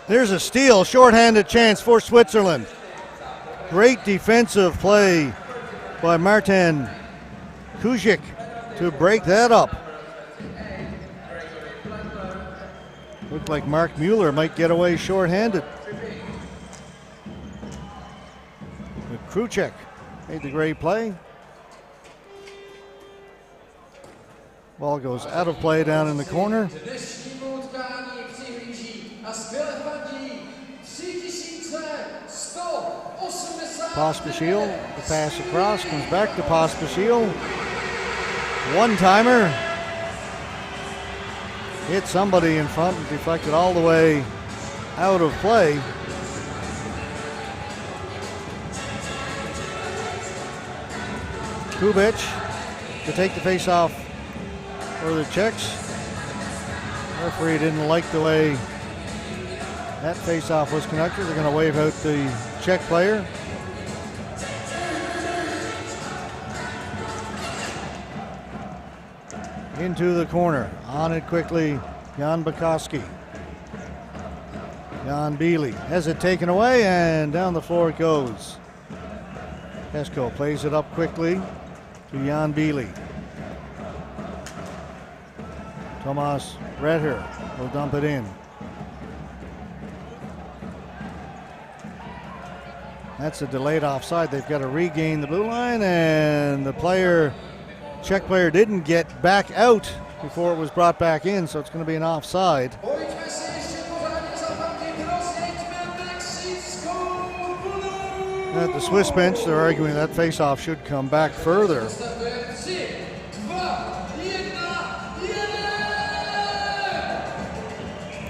Speaker 12: There's a steal, shorthanded chance for Switzerland. Great defensive play by Martin Kujic to break that up. Looked like Mark Mueller might get away shorthanded. But Kruchek made the great play. Ball goes out of play down in the corner. Pospisil, the pass across, comes back to Pospisil. One-timer. Hit somebody in front and deflected all the way out of play. Kubic to take the face-off for the Czechs. Referee didn't like the way that face-off was conducted. They're going to wave out the Czech player. Into the corner. On it quickly, Jan Bukowski. Jan Beely has it taken away, and down the floor it goes. Pesco plays it up quickly to Jan Beely. Tomas Redher will dump it in. That's a delayed offside. They've got to regain the blue line, and the Czech player didn't get back out before it was brought back in, so it's going to be an offside. At the Swiss bench, they're arguing that face-off should come back further.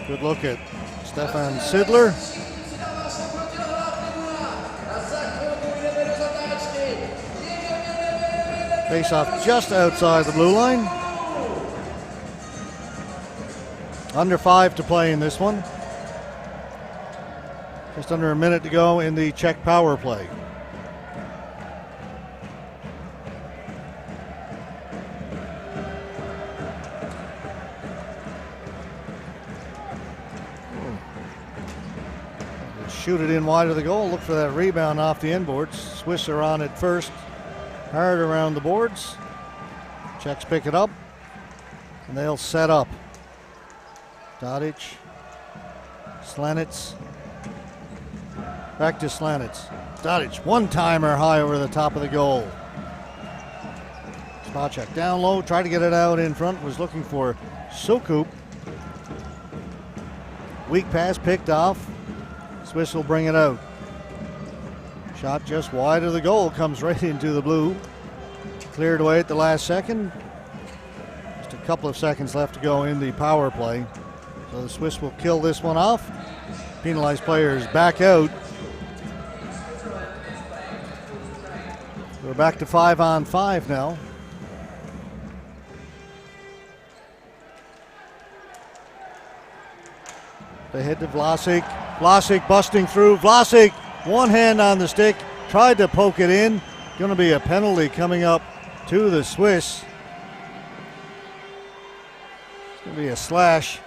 Speaker 12: Good look at Stefan Sidler. Face-off just outside the blue line. Under 5 to play in this one. Just under a minute to go in the Czech power play. Shoot it in wide of the goal. Look for that rebound off the inboards. Swiss are on it first. Hard around the boards. Czechs pick it up. And they'll set up. Tadic. Slanitz. Back to Slanitz. Tadic, one-timer high over the top of the goal. Spacek down low, tried to get it out in front, was looking for Soukup. Weak pass picked off. Swiss will bring it out. Shot just wide of the goal, comes right into the blue. Cleared away at the last second. Just a couple of seconds left to go in the power play. So the Swiss will kill this one off. Penalized players back out. We're back to 5-on-5 now. They head to Vlasic. Vlasic busting through. Vlasic, one hand on the stick, tried to poke it in. Going to be a penalty coming up to the Swiss. It's going to be a slash.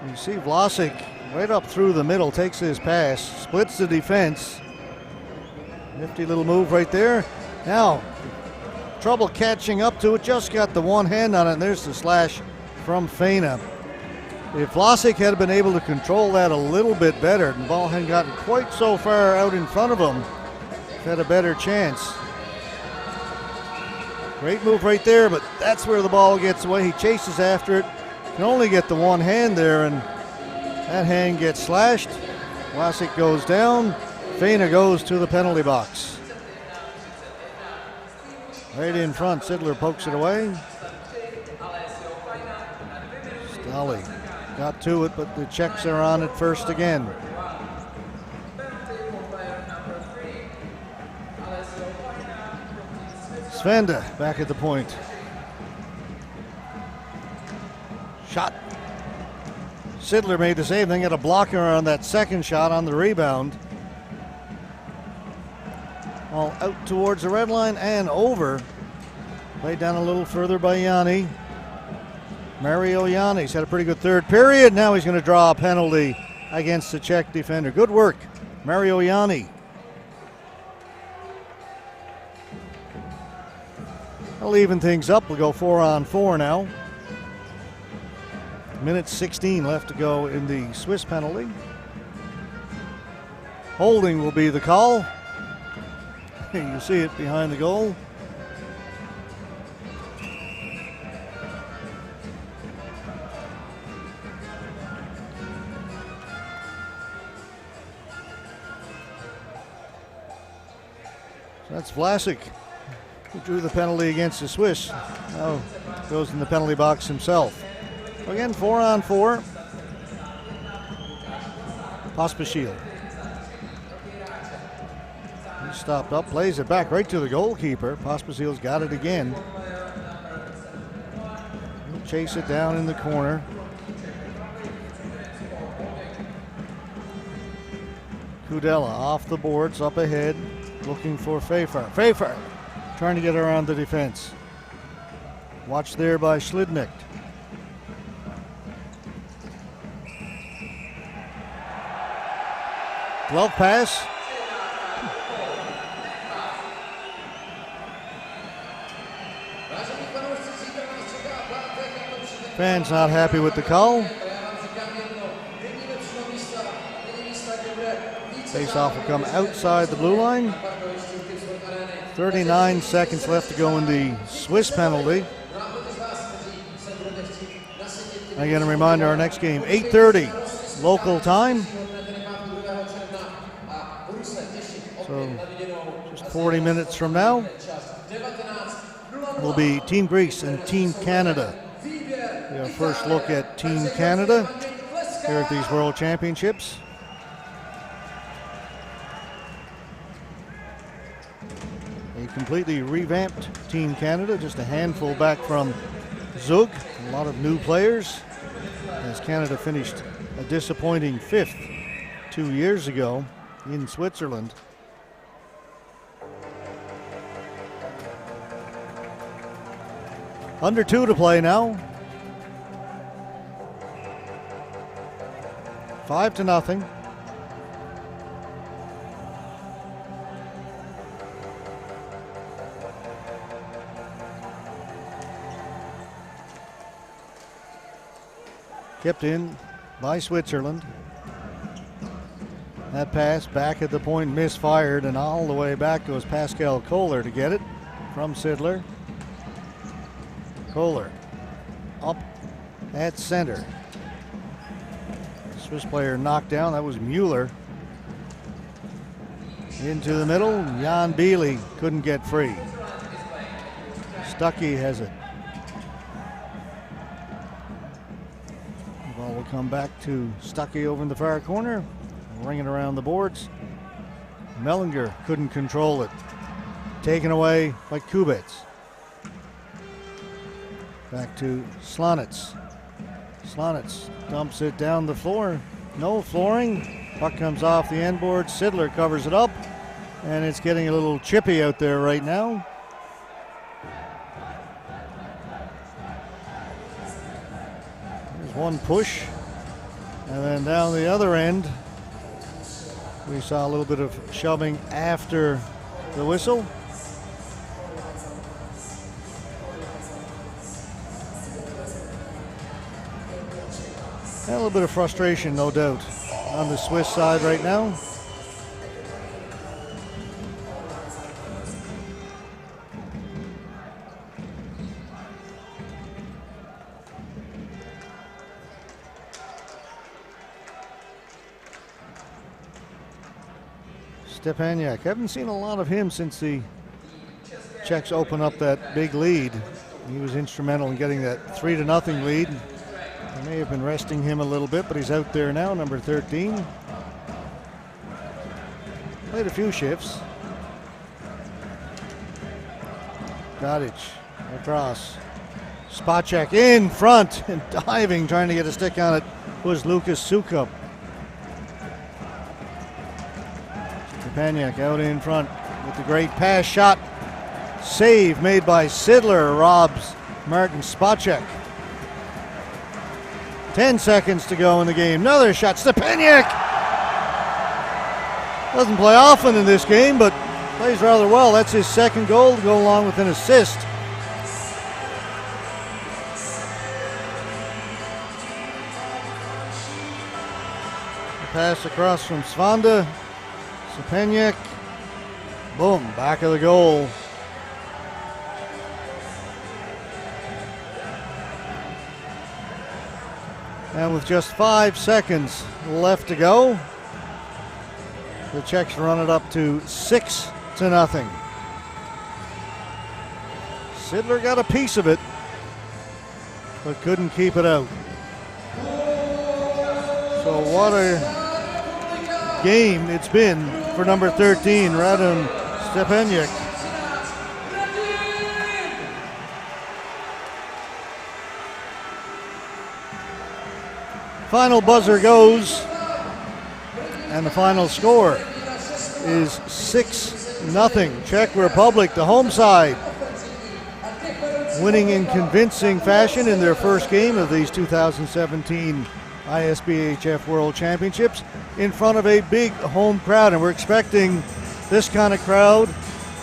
Speaker 12: You see Vlasic right up through the middle, takes his pass, splits the defense. Nifty little move right there. Now, trouble catching up to it, just got the one hand on it, and there's the slash from Feina. If Vlasic had been able to control that a little bit better, the ball hadn't gotten quite so far out in front of him, had a better chance. Great move right there, but that's where the ball gets away. He chases after it, can only get the one hand there, and that hand gets slashed. Vlasic goes down. Feina goes to the penalty box. Right in front, Sidler pokes it away. Stali got to it, but the Czechs are on it first again. Svenda back at the point. Shot. Sidler made the save, then got a blocker on that second shot on the rebound. All out towards the red line and over. Played down a little further by Yanni. Mario Yanni's had a pretty good third period. Now he's going to draw a penalty against the Czech defender. Good work, Mario Yanni. I'll even things up. We'll go 4-on-4 now. Minute 16 left to go in the Swiss penalty. Holding will be the call. You see it behind the goal. So that's Vlasic, who drew the penalty against the Swiss. Now goes in the penalty box himself. Again, 4-on-4. Pospisil. He stopped up, plays it back right to the goalkeeper. Pospisil's got it again. He'll chase it down in the corner. Kudela off the boards, up ahead, looking for Pfeiffer. Pfeiffer trying to get around the defense. Watched there by Schlidnick. Glove pass. Fans not happy with the call. Face-off will come outside the blue line. 39 seconds left to go in the Swiss penalty. Again, a reminder, our next game, 8:30 local time. So just 40 minutes from now will be Team Greece and Team Canada. Our first look at Team Canada here at these World Championships. A completely revamped Team Canada, just a handful back from Zug. A lot of new players as Canada finished a disappointing 5th 2 years ago in Switzerland. Under 2 to play now. 5-0. Kept in by Switzerland. That pass back at the point misfired, and all the way back goes Pascal Kohler to get it from Sidler. Kohler up at center. Swiss player knocked down. That was Mueller. Into the middle. Jan Biely couldn't get free. Stuckey has it. The ball will come back to Stuckey over in the far corner. Ringing around the boards. Mellinger couldn't control it. Taken away by Kubitz. Back to Slonitz. Slonitz dumps it down the floor. No flooring. Puck comes off the end board. Sidler covers it up. And it's getting a little chippy out there right now. There's one push. And then down the other end, we saw a little bit of shoving after the whistle. And a little bit of frustration, no doubt, on the Swiss side right now. Stepaniak, haven't seen a lot of him since the Czechs opened up that big lead. He was instrumental in getting that 3-0 lead. They may have been resting him a little bit, but he's out there now, number 13. Played a few shifts. Gadic across. Spacek in front and diving, trying to get a stick on it, was Lucas Sukup. Stepaniak out in front with the great pass shot. Save made by Sidler, robs Martin Spacek. 10 seconds to go in the game. Another shot. Stepaniak doesn't play often in this game, but plays rather well. That's his second goal to go along with an assist. The pass across from Svanda. Stepaniak. Boom. Back of the goal. And with just 5 seconds left to go, the Czechs run it up to 6-0. Sidler got a piece of it, but couldn't keep it out. So what a game it's been for number 13, Radim Stepaniak. Final buzzer goes, and the final score is 6-0. Czech Republic, the home side, winning in convincing fashion in their first game of these 2017 ISBHF World Championships in front of a big home crowd, and we're expecting this kind of crowd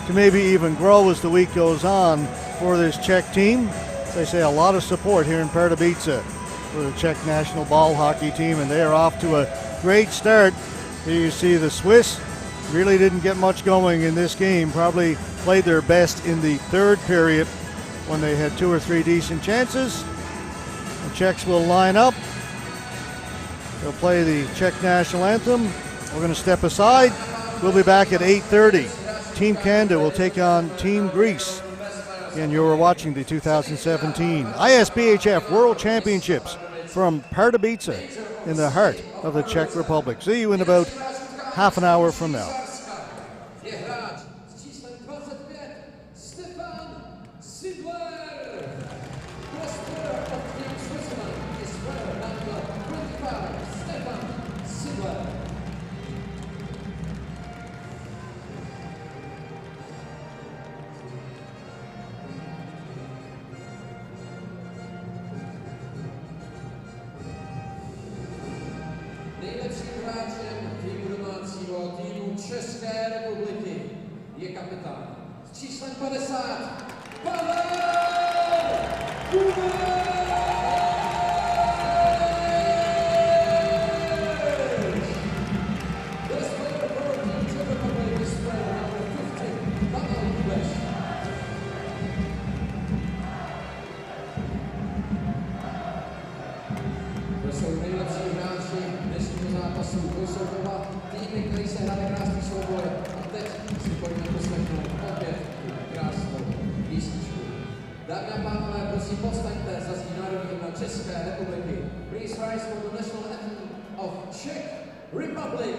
Speaker 12: to maybe even grow as the week goes on for this Czech team. As I say, a lot of support here in Pardubice for the Czech national ball hockey team, and they are off to a great start. Here you see the Swiss really didn't get much going in this game, probably played their best in the third period when they had 2 or 3 decent chances. The Czechs will line up. They'll play the Czech national anthem. We're going to step aside. We'll be back at 8:30. Team Canada will take on Team Greece. Again, you are watching the 2017 ISBHF World Championships from Pardubice in the heart of the Czech Republic. See you in about half an hour from now.
Speaker 5: Nejlepším hráčem týmu domácího týmu České republiky je kapitán s číslem 50 Pavel Kubek! Best player for Team Czech Republic is player number 50 Pavel Kubek. To jsou nejlepší hráči dnešního zápasu. To jsou dva týmy, které se hrály krásný souboj. A teď si pojďme poslechnout opět krásnou písničku. Dámy a pánové, prosím povstaňte, zazní národní hymna České republiky. Please rise for the national anthem of Czech Republic.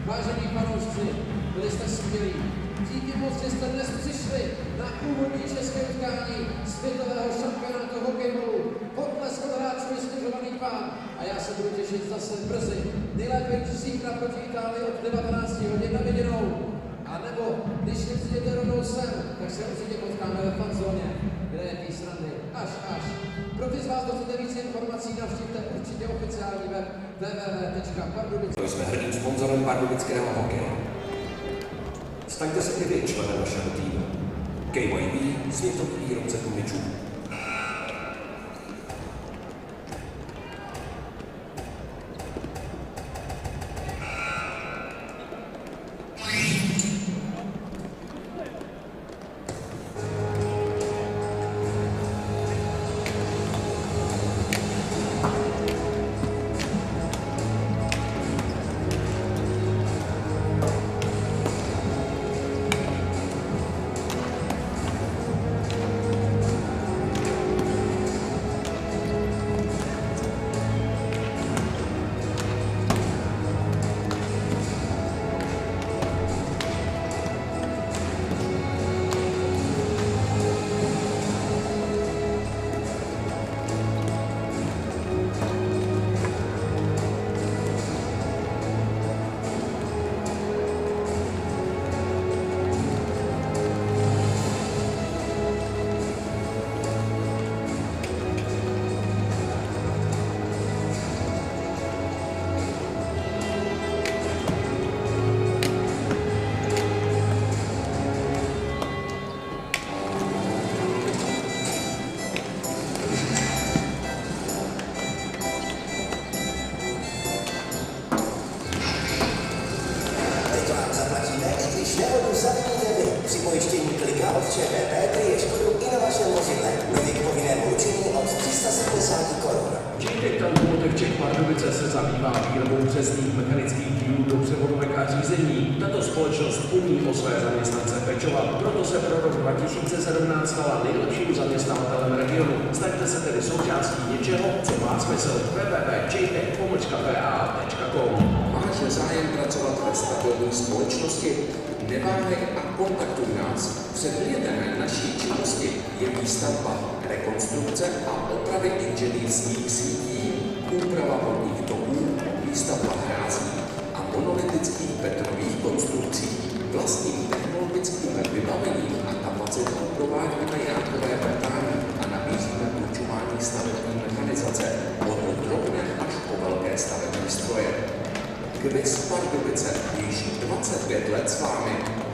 Speaker 5: Vážení fanoušci, byli jste skvělí. Díky moc, že jste dnes přišli na úvodní české utkání světového šampionátu hokejbalu. Potlesk od hráčů je stěžovaný pán a já se budu těšit zase brzy. Nejlépe zítra proti Itálii od 19 hodin na viděnou. A nebo když nepřijdete rovnou sem, tak se určitě potkáme ve fanzóně, kde je tý srandy až. Pro ty z vás, kdo chcete víc informací, navštivte určitě oficiální web www.pardubice.
Speaker 4: Jsme hrdým sponzorem pardubického hokeje. Staňte se i vy členem našeho týmu. KYB, světový výrobce gumičů.
Speaker 14: ČVP kryje škodu i na vašem vozidle. Nový k povinnému ručení od 370 korun.
Speaker 3: JTech Automotive Czech Pardubice se zabývá výrobou přesných mechanických dílů do převodovek a řízení. Tato společnost umí o své zaměstnance pečovat, proto se pro rok 2017 stala nejlepším zaměstnavatelem regionu. Staňte se tedy součástí něčeho, co má smysl. www.jtech.com.
Speaker 4: Máš zájem pracovat ve stabilní společnosti? Neváhej a kontaktuj nás. Předmětem naší činnosti je výstavba, rekonstrukce a opravy inženýrských sítí, úprava vodních toků, výstavba hrází a monolitických betonových konstrukcí. Vlastním technologickým vybavením a kapacitou provádíme jádrové vrtání a nabízíme určování stavební mechanizace od drobné až po velké stavební stroje. Kviz Pardubice již 25 let s vámi.